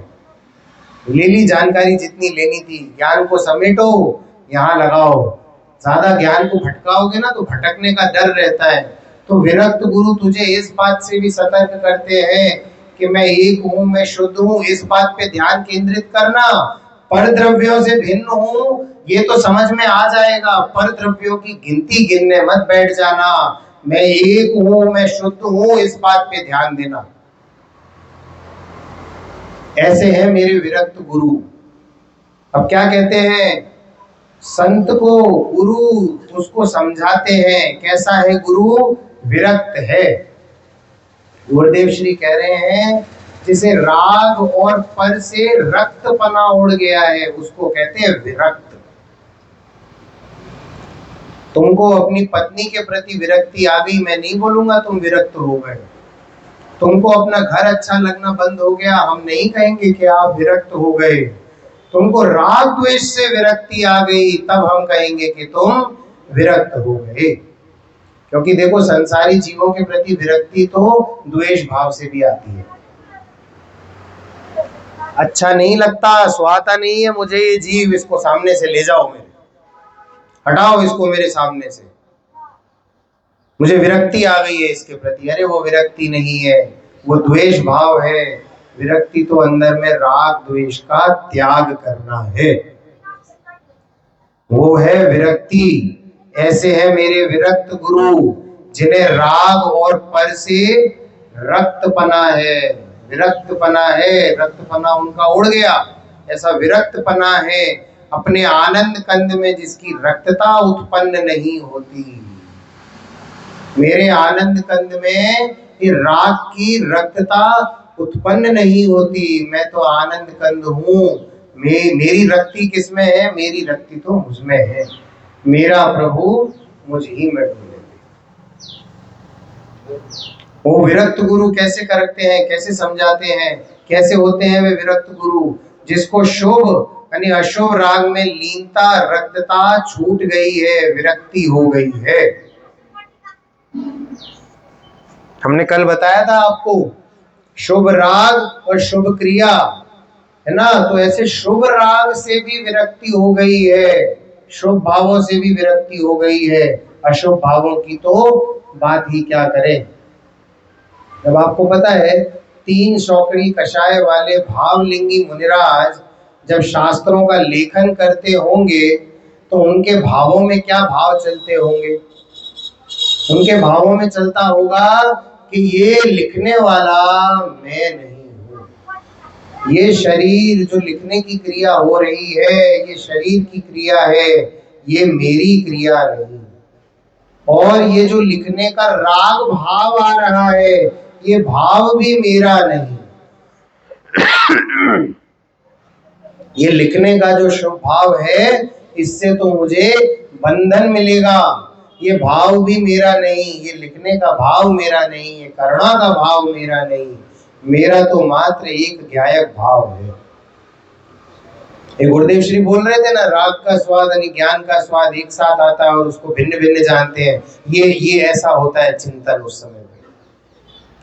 ले ली जानकारी जितनी लेनी थी, ज्ञान को समेटो, यहाँ लगाओ। ज्यादा ज्ञान को भटकाओगे ना तो भटकने का डर रहता है। तो विरक्त गुरु तुझे इस बात से भी सतर्क करते हैं कि मैं एक हूँ, मैं शुद्ध हूँ, इस बात पे ध्यान केंद्रित करना। पर द्रव्यों से भिन्न हूँ ये तो समझ में आ जाएगा, पर द्रव्यों की गिनती गिनने मत बैठ जाना। मैं एक हूँ, मैं शुद्ध हूँ, इस बात पे ध्यान देना। ऐसे हैं मेरे विरक्त गुरु। अब क्या कहते हैं, संत को गुरु उसको समझाते हैं कैसा है गुरु, विरक्त है। गुरुदेव श्री कह रहे हैं जिसे राग और पर से रक्तपना उड़ गया है उसको कहते हैं विरक्त। तुमको अपनी पत्नी के प्रति विरक्ति आ गई, मैं नहीं बोलूंगा तुम विरक्त हो गए। तुमको अपना घर अच्छा लगना बंद हो गया, हम नहीं कहेंगे कि आप विरक्त हो गए। तुमको राग द्वेष से विरक्ति आ गई, तब हम कहेंगे कि तुम विरक्त हो गए। क्योंकि देखो संसारी जीवों के प्रति विरक्ति तो द्वेष भाव से भी आती है। अच्छा नहीं लगता, सुहाता नहीं है मुझे ये जीव, इसको सामने से ले जाओ, मेरे हटाओ इसको मेरे सामने से, मुझे विरक्ति आ गई है इसके प्रति। अरे वो विरक्ति नहीं है, वो द्वेष भाव है। विरक्ति तो अंदर में राग द्वेष का त्याग करना है, वो है विरक्ति। ऐसे है मेरे विरक्त गुरु जिन्हें राग और पर से रक्तपना है। विरक्तपना है, रक्तपना उनका उड़ गया, ऐसा विरक्तपना है अपने आनंद कंद में जिसकी रक्तता उत्पन्न नहीं होती। मेरे आनंद कंद में ये राग की रक्तता उत्पन्न नहीं होती, मैं तो आनंद कंद हूँ। मेरी रक्ति किसमें है, मेरी रक्ति तो मुझमें है। मेरा प्रभु मुझ ही में डोले। वो विरक्त गुरु कैसे करते हैं, कैसे समझाते हैं, कैसे होते हैं वे विरक्त गुरु, जिसको शुभ यानी अशुभ राग में लीनता रक्तता छूट गई है, विरक्ति हो गई है। हमने कल बताया था आपको शुभ राग और शुभ क्रिया है ना, तो ऐसे शुभ राग से भी विरक्ति हो गई है, शुभ भावों से भी विरक्ति हो गई है, अशुभ भावों की तो बात ही क्या करें। जब आपको पता है 3 सौकड़ी कषाय वाले भावलिंगी मुनिराज जब शास्त्रों का लेखन करते होंगे तो उनके भावों में क्या भाव चलते होंगे। उनके भावों में चलता होगा कि ये लिखने वाला मैं नहीं हूँ, ये शरीर जो लिखने की क्रिया हो रही है ये शरीर की क्रिया है, ये मेरी क्रिया नहीं। और ये जो लिखने का राग भाव आ रहा है ये भाव भी मेरा नहीं। ये लिखने का जो शुभ भाव है इससे तो मुझे बंधन मिलेगा, ये भाव भी मेरा नहीं, ये लिखने का भाव मेरा नहीं, ये करुणा का भाव मेरा नहीं, मेरा तो मात्र एक ज्ञायक भाव है। ये गुरुदेव श्री बोल रहे थे ना, राग का स्वाद यानी ज्ञान का स्वाद एक साथ आता है और उसको भिन्न भिन्न जानते हैं। ये ऐसा होता है चिंतन उस समय पे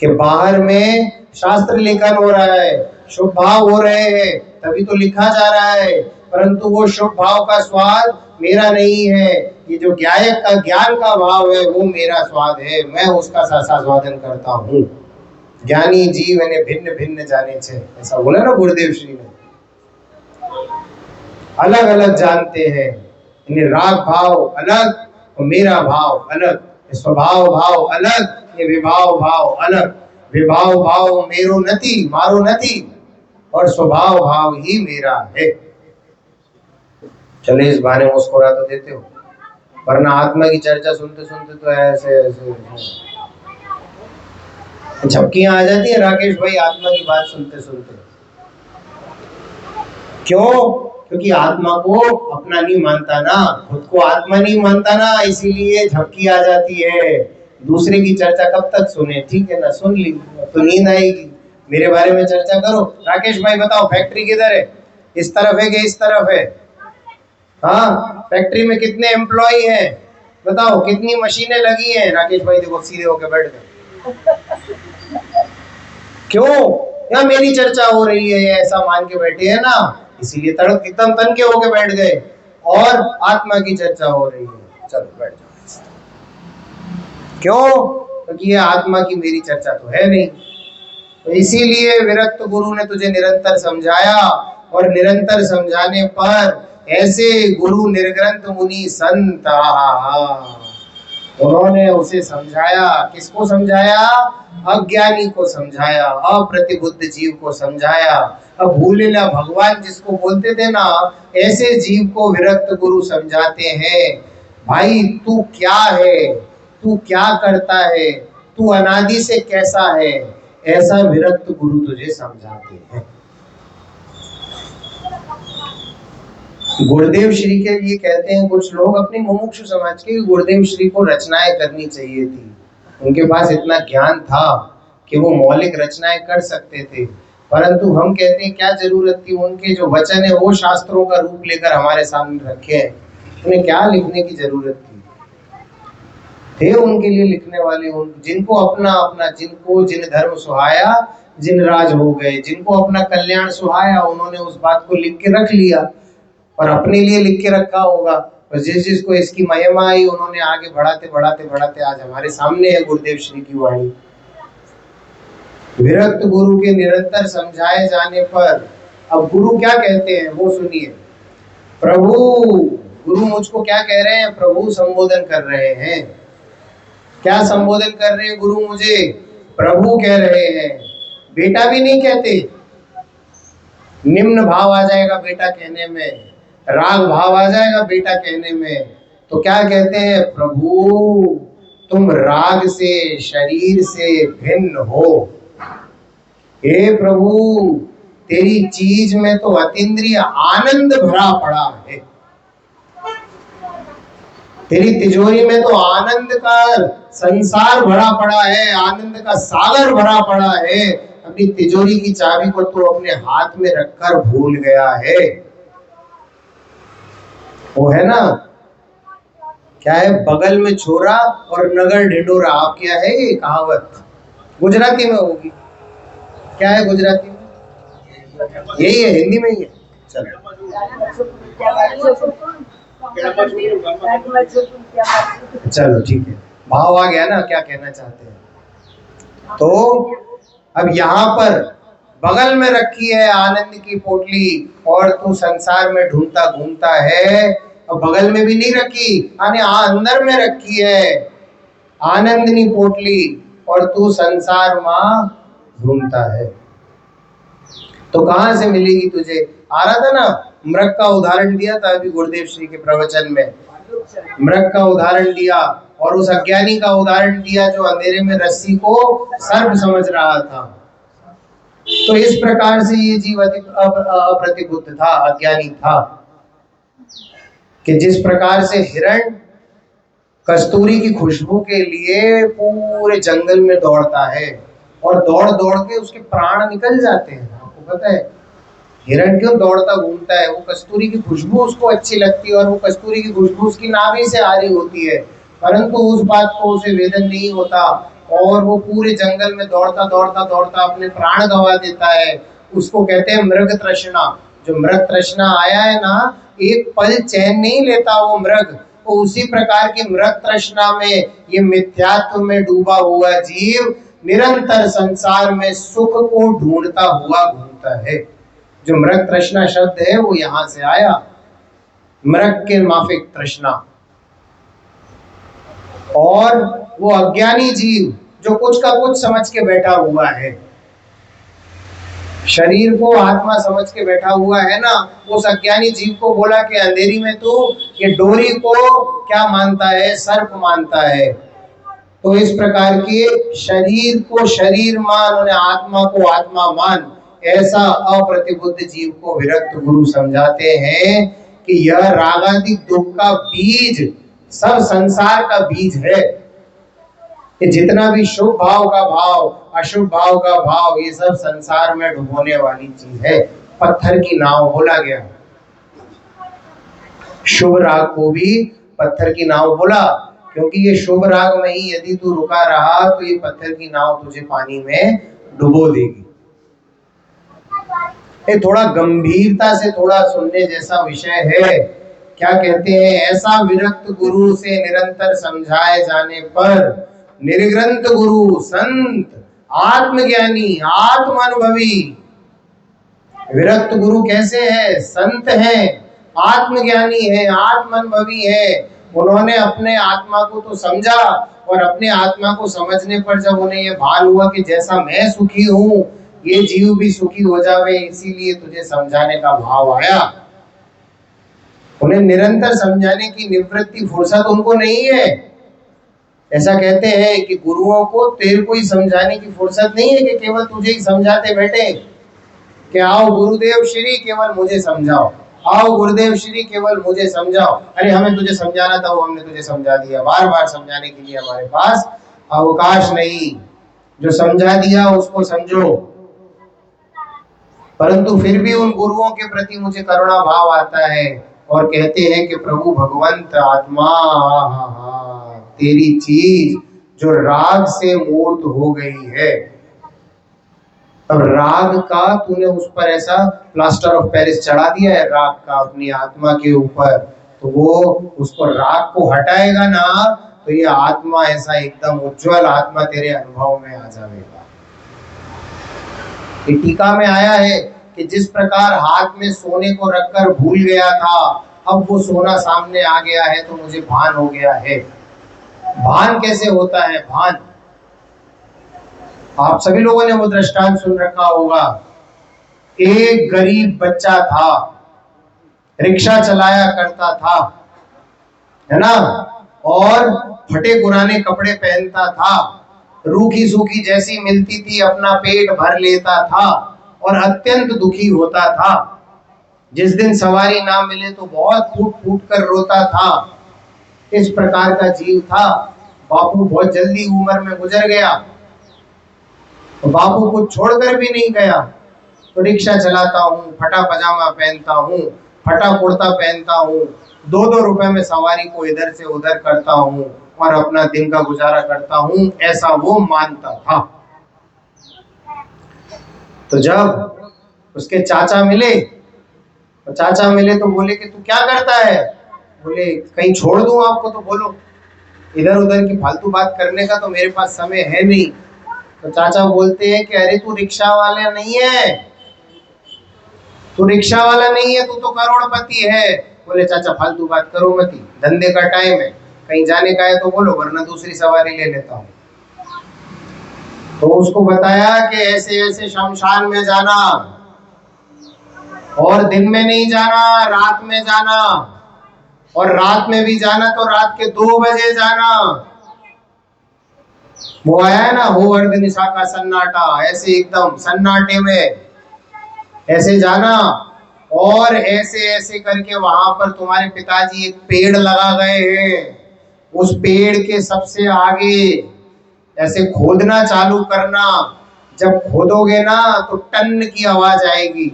कि बाहर में शास्त्र लेखन हो रहा है, शुभ भाव हो रहे हैं, तभी तो लिखा जा रहा है, परंतु वो शुभ भाव का स्वाद मेरा नहीं है। ये जो ज्ञायक का ज्ञान का भाव है वो मेरा स्वाद है, मैं उसका स्वादन करता हूँ। ज्ञानी जीव ने भिन्न भिन्न जाने छे, ऐसा बोला ना गुरुदेव श्री ने। अलग अलग जानते हैं, इन्हें राग भाव अलग और मेरा भाव अलग, स्वभाव भाव अलग, ये विभाव भाव अलग। विभाव भाव मेरो नति मारो नति और स्वभाव भाव ही मेरा है। चले इस बहाने मुस्कुरा तो देते हो, वरना आत्मा की चर्चा सुनते सुनते तो ऐसे ऐसे झपकियां आ जाती है राकेश भाई आत्मा की बात सुनते सुनते। क्यों? क्योंकि आत्मा को अपना नहीं मानता ना, खुद को आत्मा नहीं मानता ना, इसीलिए झपकी आ जाती है। दूसरे की चर्चा कब तक सुने, ठीक है ना, सुन ली तो नींद आएगी। मेरे बारे में चर्चा करो। राकेश भाई बताओ फैक्ट्री किधर है, इस तरफ है कि इस तरफ है? हाँ, फैक्ट्री में कितने एम्प्लॉय हैं बताओ, कितनी मशीनें लगी हैं? राकेश भाई देखो सीधे होकर बैठ गए। क्यों? या मेरी चर्चा हो रही है ऐसा मान के बैठे हैं ना, इसीलिए एकदम तन के होके बैठ गए। और आत्मा की चर्चा हो रही है, चलो बैठ जाओ। क्यों? क्योंकि ये आत्मा की मेरी चर्चा तो है नहीं। तो इसीलिए विरक्त गुरु ने तुझे निरंतर समझाया, और निरंतर समझाने पर ऐसे गुरु निर्ग्रंथ मुनि संत उन्होंने उसे समझाया। किसको समझाया? अज्ञानी को समझाया, अप्रतिबुद्ध जीव को समझाया। अब भूलेला भगवान जिसको बोलते थे ना, ऐसे जीव को विरक्त गुरु समझाते हैं, भाई तू क्या है, तू क्या करता है, तू अनादि से कैसा है, ऐसा विरक्त गुरु तुझे समझाते हैं। गुरुदेव श्री के लिए कहते हैं कुछ लोग अपनी मुमुक्षु समाज के, गुरुदेव श्री को रचनाएं करनी चाहिए थी, उनके पास इतना ज्ञान था कि वो मौलिक रचनाएं कर सकते थे, परंतु हम कहते हैं क्या जरूरत थी, उनके जो वचन है वो शास्त्रों का रूप लेकर हमारे सामने रखे हैं, उन्हें क्या लिखने की जरूरत थी। थे उनके लिए लिखने वाले जिनको अपना अपना, जिनको जिन धर्म सुहाया जिन राज हो गए, जिनको अपना कल्याण सुहाया उन्होंने उस बात को लिख के रख लिया और अपने लिए लिख के रखा होगा, और जिस जिसको इसकी महिमा आई उन्होंने आगे बढ़ाते बढ़ाते बढ़ाते आज हमारे सामने है गुरुदेव श्री की वाणी। विरक्त गुरु के निरंतर समझाए जाने पर अब गुरु क्या कहते हैं वो सुनिए। प्रभु, गुरु मुझको क्या कह रहे हैं? प्रभु संबोधन कर रहे हैं। क्या संबोधन कर रहे हैं गुरु? मुझे प्रभु कह रहे हैं। बेटा भी नहीं कहते, निम्न भाव आ जाएगा बेटा कहने में, राग भाव आ जाएगा बेटा कहने में, तो क्या कहते हैं? प्रभु तुम राग से, शरीर से भिन्न हो। हे प्रभु, तेरी चीज में तो अतीन्द्रिय आनंद भरा पड़ा है, तेरी तिजोरी में तो आनंद का संसार भरा पड़ा है, आनंद का सागर भरा पड़ा है, अपनी तिजोरी की चाबी को तो अपने हाथ में रखकर भूल गया है। वो है ना, क्या है, बगल में छोरा और नगर ढिंडोरा। आप क्या है ये कहावत गुजराती में होगी, क्या है गुजराती में? यही है, हिंदी में ही है। चलो ठीक है, भाव आ गया ना क्या कहना चाहते हैं। तो अब यहाँ पर बगल में रखी है आनंद की पोटली और तू संसार में ढूंढता घूमता है, और बगल में भी नहीं रखी, अंदर में रखी है आनंदनी पोटली और तू संसार में ढूंढता है। तो कहां से मिलेगी तुझे? आ रहा था ना, मृग का उदाहरण दिया था अभी गुरुदेव श्री के प्रवचन में, मृग का उदाहरण दिया और उस अज्ञानी का उदाहरण दिया जो अंधेरे में रस्सी को सर्प समझ रहा था। तो इस प्रकार से ये जीव अप्रतिबुद्ध था, अज्ञानी था, कि जिस प्रकार से हिरण कस्तूरी की खुशबू के लिए पूरे जंगल में दौड़ता है और दौड़ दौड़ के उसके प्राण निकल जाते हैं। आपको पता है हिरण क्यों दौड़ता घूमता है? वो कस्तूरी की खुशबू उसको अच्छी लगती है और वो कस्तूरी की खुशबू उसकी नाभि से आ रही होती है, परंतु उस बात को उसे वेदन नहीं होता और वो पूरे जंगल में दौड़ता दौड़ता दौड़ता अपने प्राण गंवा देता है। उसको कहते हैं मृग तृष्णा। जो मृग तृष्णा आया है ना, एक पल चैन नहीं लेता वो मृग, तो उसी प्रकार की मृग तृष्णा में ये मिथ्यात्व में डूबा हुआ जीव निरंतर संसार में सुख को ढूंढता हुआ घूमता है। जो मृग तृष्णा शब्द है वो यहां से आया, मृग के माफिक तृष्णा। और वो अज्ञानी जीव जो कुछ का कुछ समझ के बैठा हुआ है, शरीर को आत्मा समझ के बैठा हुआ है ना, उस अज्ञानी जीव को बोला कि अंधेरी में तू ये डोरी को क्या मानता है? सर्प मानता है। तो इस प्रकार के शरीर को शरीर मान और आत्मा को आत्मा मान, ऐसा अप्रतिबुद्ध जीव को विरक्त गुरु समझाते हैं कि यह रागादि दुख का बीज सब संसार का बीज है। कि जितना भी शुभ भाव का भाव, अशुभ भाव का भाव, ये सब संसार में डुबोने वाली चीज है। पत्थर की नाव बोला गया, शुभ राग को भी पत्थर की नाव बोला, क्योंकि ये शुभ राग में ही यदि तू रुका रहा तो ये पत्थर की नाव तुझे पानी में डुबो देगी। ये थोड़ा गंभीरता से थोड़ा सुनने जैसा विषय है। क्या कहते हैं? ऐसा विरक्त गुरु से निरंतर समझाए जाने पर निर्ग्रंथ गुरु, संत, आत्मज्ञानी, आत्मानुभवी। विरक्त गुरु कैसे है? संत है, आत्मज्ञानी है, आत्मानुभवी है, उन्होंने अपने आत्मा को तो समझा, और अपने आत्मा को समझने पर जब उन्हें यह भान हुआ कि जैसा मैं सुखी हूं ये जीव भी सुखी हो जावे, इसीलिए तुझे समझाने का भाव आया। उन्हें निरंतर समझाने की निवृत्ति फुर्सत उनको नहीं है। ऐसा कहते हैं कि गुरुओं को तेरे को ही समझाने की फुर्सत नहीं है कि केवल तुझे ही समझाते बैठे कि आओ गुरुदेव श्री केवल मुझे समझाओ, आओ गुरुदेव श्री केवल मुझे समझाओ। अरे हमें तुझे समझाना था, वो हमने तुझे समझा दिया। बार बार समझाने के लिए हमारे पास अवकाश नहीं। जो समझा दिया उसको समझो। परंतु फिर भी उन गुरुओं के प्रति मुझे करुणा भाव आता है और कहते हैं कि प्रभु भगवंत आत्मा तेरी चीज जो राग से मूर्त हो गई है। अब राग का तूने उस पर ऐसा प्लास्टर ऑफ पेरिस चढ़ा दिया है राग का अपनी आत्मा के ऊपर, तो वो उसको राग को हटाएगा ना तो ये आत्मा ऐसा एकदम उज्जवल आत्मा तेरे अनुभव में आ जाएगा। ये टीका में आया है कि जिस प्रकार हाथ में सोने को रखकर भूल गया था, अब वो सोना सामने आ गया है तो मुझे भान हो गया है। भान कैसे होता है? भान आप सभी लोगों ने वो दृष्टांत सुन रखा होगा। एक गरीब बच्चा था, रिक्शा चलाया करता था, है ना, और फटे पुराने कपड़े पहनता था, रूखी सूखी जैसी मिलती थी अपना पेट भर लेता था और अत्यंत दुखी होता था। जिस दिन सवारी ना मिले तो बहुत फूट फूट कर रोता था। इस प्रकार का जीव था। बापू बहुत जल्दी उम्र में गुजर गया, तो बापू को छोड़कर भी नहीं गया। तो रिक्शा चलाता हूँ, फटा पजामा पहनता हूँ, फटा कुर्ता पहनता हूँ, 2-2 रुपए में सवारी को इधर से उधर करता हूँ और अपना दिन का गुजारा करता हूँ, ऐसा वो मानता था। तो जब उसके चाचा मिले तो बोले कि तू क्या करता है? बोले कहीं छोड़ दूं आपको तो बोलो, इधर उधर की फालतू बात करने का तो मेरे पास समय है नहीं। तो चाचा बोलते हैं कि अरे तू रिक्शा वाला नहीं है, तू रिक्शा वाला नहीं है, तू तो करोड़पति है। बोले चाचा फालतू बात करो मत, धंधे का टाइम है, कहीं जाने का है तो बोलो वरना दूसरी सवारी ले लेता हूँ। तो उसको बताया कि ऐसे ऐसे शमशान में जाना, और दिन में नहीं जाना, रात में जाना, और रात में भी जाना तो रात के 2 बजे जाना। वो आया ना हो अर्ध निशा का सन्नाटा, ऐसे एकदम सन्नाटे में ऐसे जाना, और ऐसे ऐसे करके वहां पर तुम्हारे पिताजी एक पेड़ लगा गए हैं, उस पेड़ के सबसे आगे ऐसे खोदना चालू करना। जब खोदोगे ना तो टन की आवाज आएगी।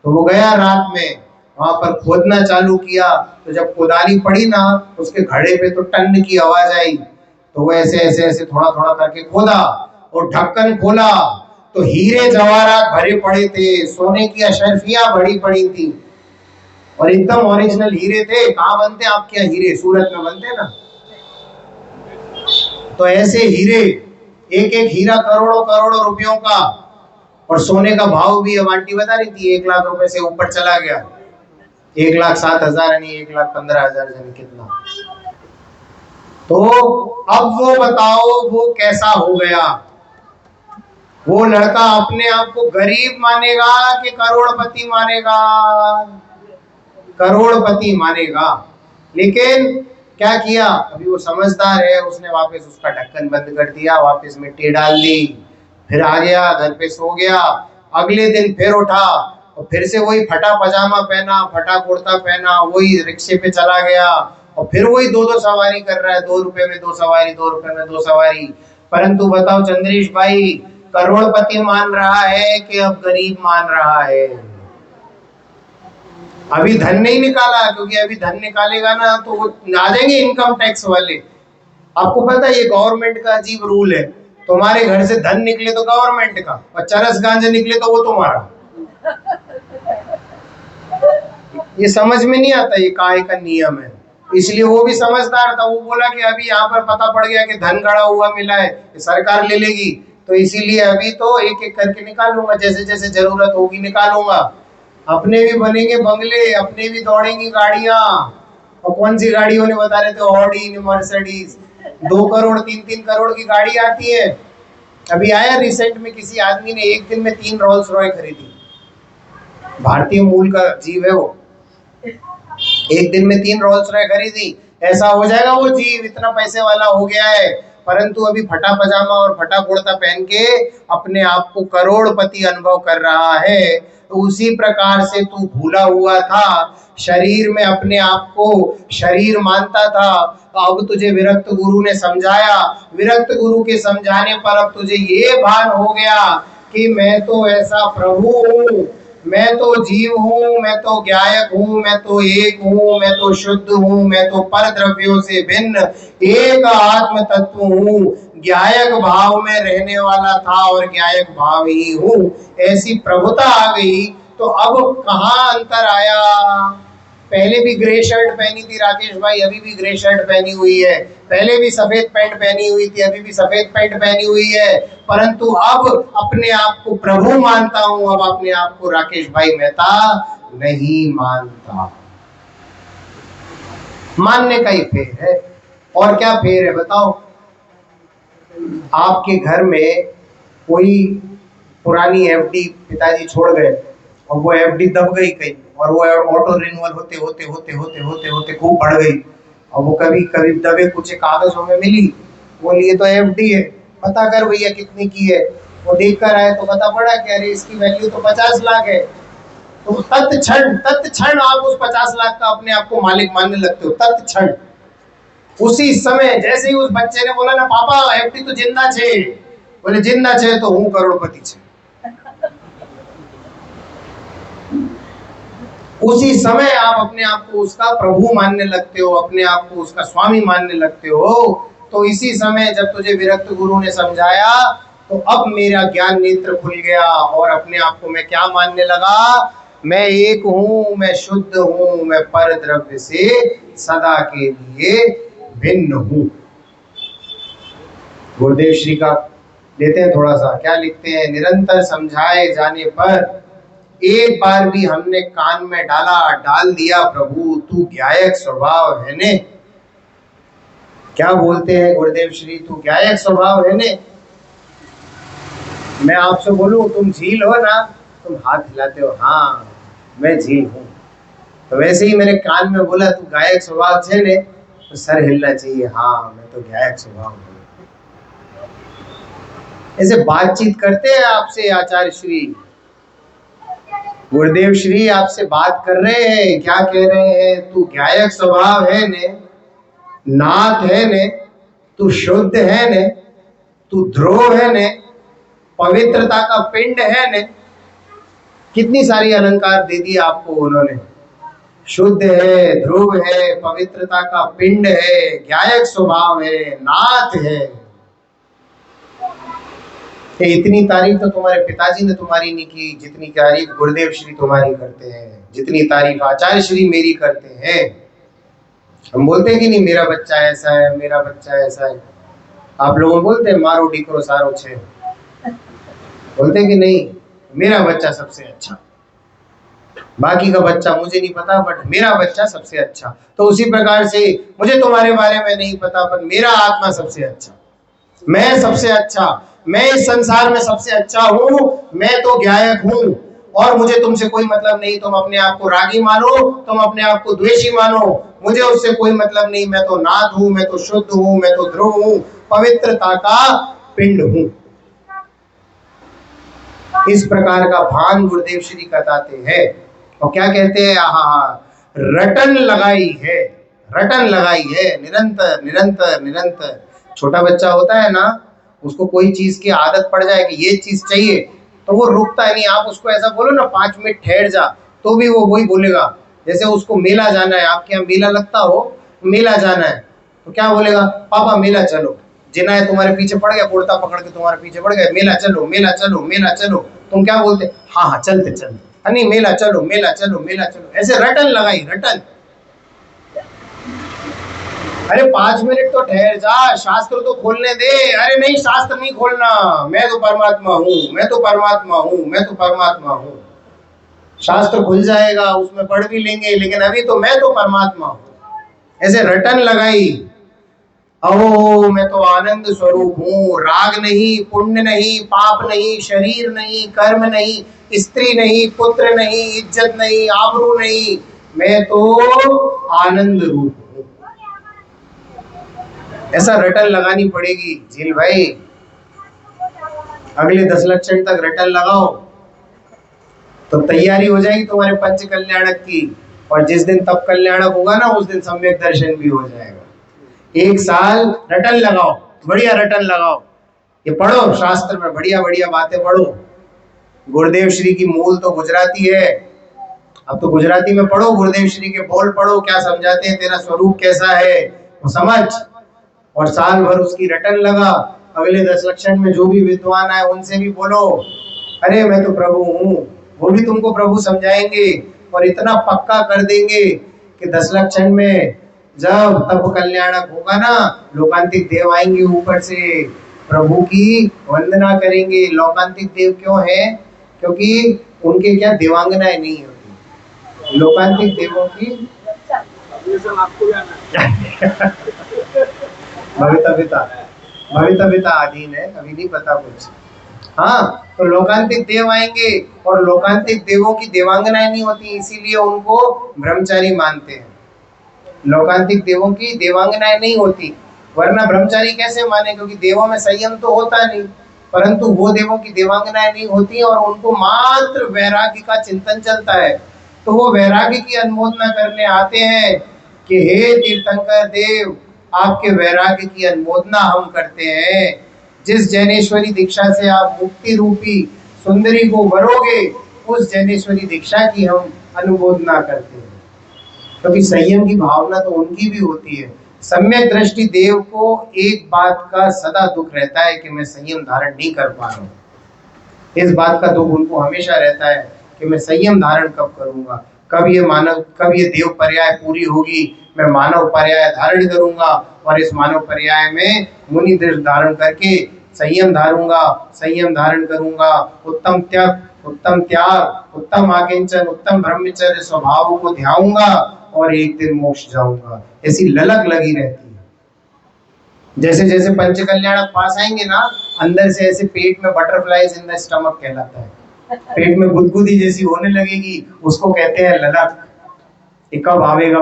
तो वो गया रात में वहां पर खोदना चालू किया, तो जब खुदानी पड़ी ना उसके घड़े पे तो टन की आवाज आई। तो वो ऐसे ऐसे ऐसे थोड़ा थोड़ा करके खोदा और ढक्कन खोला तो हीरे जवाहरात भरे पड़े थे, सोने की अशर्फियां भरी पड़ी थी और एकदम ओरिजिनल हीरे थे। कहाँ बनते आपके यहाँ हीरे? सूरत में बनते ना। तो ऐसे हीरे, एक एक हीरा करोड़ों करोड़ों रुपयों का, और सोने का भाव भी अब आंटी बता रही थी 1 लाख रुपए से ऊपर चला गया। 1,07,000 यानी 1,15,000 यानी कितना। तो अब वो बताओ वो कैसा हो गया? वो लड़का अपने आप को गरीब मानेगा कि करोड़पति मानेगा? करोड़पति मानेगा। लेकिन क्या किया? अभी वो समझदार है, उसने वापस उसका ढक्कन बंद कर दिया, वापस मिट्टी डाल दी, फिर आ गया घर पे सो गया। अगले दिन फिर उठा और फिर से वही फटा पजामा पहना, फटा कुर्ता पहना, वही रिक्शे पे चला गया और फिर वही 2-2 सवारी कर रहा है, 2 रुपए में 2 सवारी, 2 रुपए में 2 सवारी। परंतु बताओ चंद्रेश भाई, करोड़पति मान रहा है कि अब गरीब मान रहा है? अभी धन नहीं निकाला, क्योंकि अभी धन निकालेगा ना तो वो आ जाएंगे इनकम टैक्स वाले। आपको पता है ये गवर्नमेंट का अजीब रूल है, तुम्हारे घर से धन निकले तो गवर्नमेंट का, और चरस गांजे निकले तो वो तुम्हारा। ये समझ में नहीं आता, ये काहे का नियम है। इसलिए वो भी समझदार था, वो बोला कि अभी यहाँ पर पता पड़ गया कि धन गड़ा हुआ मिला है, सरकार ले लेगी, तो इसीलिए अभी तो एक एक करके निकालूंगा, जैसे जैसे जरूरत होगी निकालूंगा। अपने भी बनेंगे बंगले, अपने भी दौड़ेंगी गाड़ियां, और कौन सी गाड़ी होने बता रहे थे, ऑडी, मर्सिडीज, 2 करोड़ 3-3 करोड़ की गाड़ी आती है। अभी आया रिसेंट में किसी आदमी ने एक दिन में 3 रोल्स रॉय खरीदी, भारतीय मूल का जीव है वो, एक दिन में 3 रोल्स रॉय खरीदी। ऐसा हो जाएगा वो जीव इतना पैसे वाला हो गया है, परंतु अभी फटा पजामा और फटा कुर्ता पहन के अपने आप को करोड़पति अनुभव कर रहा है। तो उसी प्रकार से तू भूला हुआ था, शरीर में अपने आप को शरीर मानता था। अब तुझे विरक्त गुरु ने समझाया, विरक्त गुरु के समझाने पर अब तुझे ये भान हो गया कि मैं तो ऐसा प्रभु हूँ, मैं तो जीव हूँ, मैं तो ज्ञायक हूँ, मैं तो एक हूँ, मैं तो शुद्ध हूँ, मैं तो पर द्रव्यों से भिन्न एक आत्म तत्व हूँ, ज्ञायक भाव में रहने वाला था और ज्ञायक भाव ही हूँ। ऐसी प्रभुता आ गई। तो अब कहाँ अंतर आया? पहले भी ग्रे शर्ट पहनी थी राकेश भाई, अभी भी ग्रे शर्ट पहनी हुई है, पहले भी सफेद पैंट पहनी हुई थी, अभी भी सफेद पैंट पहनी हुई है, परंतु अब अपने आप को प्रभु मानता हूं, अब अपने आप को राकेश भाई मेहता नहीं मानता। मानने का ही फेर है। और क्या फेर है बताओ? आपके घर में कोई पुरानी एफडी पिताजी छोड़ गए और वो एफडी दब गई कहीं, और वो ऑटो रिन्यूअल होते होते होते होते होते होते खूब बढ़ गई, और वो कभी कभी दबे कुछ कागजों में मिली, बोली ये तो एफडी है, पता कर भैया कितने की है। वो देख कर आए तो पता पड़ा कि अरे इसकी वैल्यू तो 50 लाख है। तो तत्क्षण आप उस 50 लाख का अपने आप को मालिक मानने लगते हो, तत्क्षण। उसी समय जैसे ही उस बच्चे ने बोला ना पापा एफडी तो जिंदा छे, बोले जिंदा छे तो हूँ करोड़पति छे, उसी समय आप अपने आप को उसका प्रभु मानने लगते हो, अपने आप को उसका स्वामी मानने लगते हो। तो इसी समय जब तुझे विरक्त गुरु ने समझाया तो अब मेरा ज्ञान नेत्र खुल गया और अपने आप को मैं क्या मानने लगा? मैं एक हूँ, मैं शुद्ध हूँ, मैं पर द्रव्य से सदा के लिए भिन्न हूँ। गुरुदेव श्री का लेते हैं थोड़ा सा, क्या लिखते हैं? निरंतर समझाए जाने पर एक बार भी हमने कान में डाल दिया प्रभु तू ज्ञायक स्वभाव है ने। क्या बोलते हैं गुरुदेव श्री? तू ज्ञायक स्वभाव है ने। मैं आपसे बोलूं तुम झील हो ना, तुम हाथ हिलाते हो, हाँ मैं झील हूं। तो वैसे ही मेरे कान में बोला तू गायक स्वभाव है ने, तो सर हिलना चाहिए, हाँ मैं तो गायक स्वभाव हूं। ऐसे बातचीत करते हैं आपसे आचार्य श्री, गुरुदेव श्री आपसे बात कर रहे हैं, क्या कह रहे हैं? तू ज्ञायक स्वभाव है ने, नाथ है ने, तू शुद्ध है ने, तू ध्रुव है ने, पवित्रता का पिंड है ने। कितनी सारी अलंकार दे दी आपको उन्होंने। शुद्ध है, ध्रुव है, पवित्रता का पिंड है, ज्ञायक स्वभाव है, नाथ है। इतनी तारीफ तो तुम्हारे पिताजी ने तुम्हारी नहीं की जितनी तारीफ गुरुदेव श्री तुम्हारी करते हैं, जितनी तारीफ आचार्य श्री मेरी करते हैं। हम बोलते हैं कि नहीं मेरा बच्चा ऐसा है, मेरा बच्चा ऐसा है। आप लोग बोलते हैं मारो डिकरो सारो छे, बोलते हैं कि नहीं मेरा बच्चा सबसे अच्छा, बाकी का बच्चा मुझे नहीं पता बट मेरा बच्चा सबसे अच्छा। तो उसी प्रकार से मुझे तुम्हारे बारे में नहीं पता पर मेरा आत्मा सबसे अच्छा, मैं सबसे अच्छा, मैं इस संसार में सबसे अच्छा हूँ, मैं तो ज्ञायक हूँ और मुझे तुमसे कोई मतलब नहीं। तुम अपने आप को रागी मानो, तुम अपने आप को द्वेषी मानो, मुझे उससे कोई मतलब नहीं। मैं तो नाथ हूँ, मैं तो शुद्ध हूँ, मैं तो ध्रुव हूँ, पवित्रता का पिंड हूँ। इस प्रकार का भान गुरुदेव श्री बताते हैं। और क्या कहते हैं? रटन लगाई है, रटन लगाई है, निरंतर निरंतर निरंतर। छोटा बच्चा होता है ना, उसको कोई चीज की आदत पड़ जाए कि ये चीज चाहिए तो वो रुकता है नहीं। आप उसको ऐसा बोलो ना 5 मिनट ठहर जा, तो भी वो वही बोलेगा। जैसे उसको मेला जाना है, आपके यहाँ मेला लगता हो, मेला जाना है तो क्या बोलेगा? पापा मेला चलो। जिना है तुम्हारे पीछे पड़ गया, कुर्ता पकड़ के तुम्हारे पीछे पड़ गया, मेला चलो मेला चलो मेला चलो। तुम क्या बोलते? हाँ हाँ चलते चलते, नहीं मेला चलो मेला चलो मेला चलो। ऐसे रटन लगाई, रटन। अरे 5 मिनट तो ठहर जा, शास्त्र तो खोलने दे। अरे नहीं शास्त्र नहीं खोलना, मैं तो परमात्मा हूँ, मैं तो परमात्मा हूँ, मैं तो परमात्मा हूँ। शास्त्र खुल जाएगा, उसमें पढ़ भी लेंगे, लेकिन अभी तो मैं तो परमात्मा हूँ। ऐसे रटन लगाई, अहो मैं तो आनंद स्वरूप हूँ, राग नहीं, पुण्य नहीं, पाप नहीं, शरीर नहीं, कर्म नहीं, स्त्री नहीं, पुत्र नहीं, इज्जत नहीं, आबरू नहीं, मैं तो आनंद रूप हूँ। ऐसा रटन लगानी पड़ेगी झील भाई। अगले 10 लक्षण तक रटन लगाओ तो तैयारी हो जाएगी तुम्हारे पंच कल्याणक की, और जिस दिन तप कल्याणक होगा ना उस दिन सम्यक दर्शन भी हो जाएगा। 1 साल रटन लगाओ, बढ़िया रटन लगाओ, ये पढ़ो शास्त्र में बढ़िया बढ़िया बातें पढ़ो। गुरुदेव श्री की मूल तो गुजराती है, अब तो गुजराती में पढ़ो, गुरुदेव श्री के बोल पढ़ो, क्या समझाते हैं, तेरा स्वरूप कैसा है वो समझ, और साल भर उसकी रटन लगा। अगले 10 लक्षण में जो भी विद्वान आए उनसे भी बोलो, अरे मैं तो प्रभु हूँ, वो भी तुमको प्रभु समझाएंगे और इतना पक्का कर देंगे कि 10 लक्षण में जब तप कल्याणक होगा ना, लोकांतिक देव आएंगे ऊपर से, प्रभु की वंदना करेंगे। लोकांतिक देव क्यों है? क्योंकि उनके क्या देवांगनाएं नहीं होती, लोकांतिक देवों की भवितव्यता अधीन है, अभी नहीं पता कुछ। हाँ, तो लोकांतिक देव आएंगे और लोकांतिक देवों की देवांगनाएं नहीं होती, इसीलिए उनको ब्रह्मचारी मानते हैं। लोकांतिक देवों की देवांगनाएं नहीं होती, वरना ब्रह्मचारी कैसे माने, क्योंकि देवों में संयम तो होता नहीं, परंतु वो देवों की देवांगनाएं नहीं होती और उनको मात्र वैराग्य का चिंतन चलता है। तो वो वैराग्य की अनुमोदना करने आते हैं कि हे तीर्थंकर देव, आपके वैराग्य की अनुमोदना हम करते हैं। जिस जैनेश्वरी दीक्षा से आप मुक्ति रूपी सुंदरी को वरोगे, उस जैनेश्वरी दीक्षा की हम अनुमोदना करते हैं। क्योंकि संयम की भावना तो उनकी भी होती है। सम्यक दृष्टि देव को एक बात का सदा दुख रहता है कि मैं संयम धारण नहीं कर पा रहा हूँ। इस बात का दुख उनको हमेशा रहता है कि मैं संयम धारण कब करूंगा, कब ये देव पर्याय पूरी होगी, मैं मानव पर्याय धारण करूंगा और इस मानव पर्याय में मुनि दृष्टि धारण करके संयम धारण करूंगा, उत्तम त्याग, उत्तम आकिंचन, उत्तम ब्रह्मचर्य स्वभाव को ध्याऊंगा और एक दिन मोक्ष जाऊंगा। ऐसी ललक लगी रहती है। जैसे जैसे पंच कल्याणक पास आएंगे ना, अंदर से ऐसे पेट में बटरफ्लाईज इन द स्टमक कहलाता है, पेट में गुदगुदी जैसी होने लगेगी, उसको कहते हैं ललक। कब आवेगा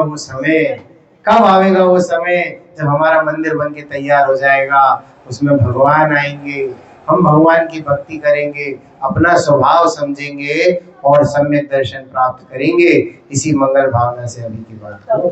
वो समय जब हमारा मंदिर बन के तैयार हो जाएगा, उसमें भगवान आएंगे, हम भगवान की भक्ति करेंगे, अपना स्वभाव समझेंगे और सम्यक दर्शन प्राप्त करेंगे। इसी मंगल भावना से अभी की बात को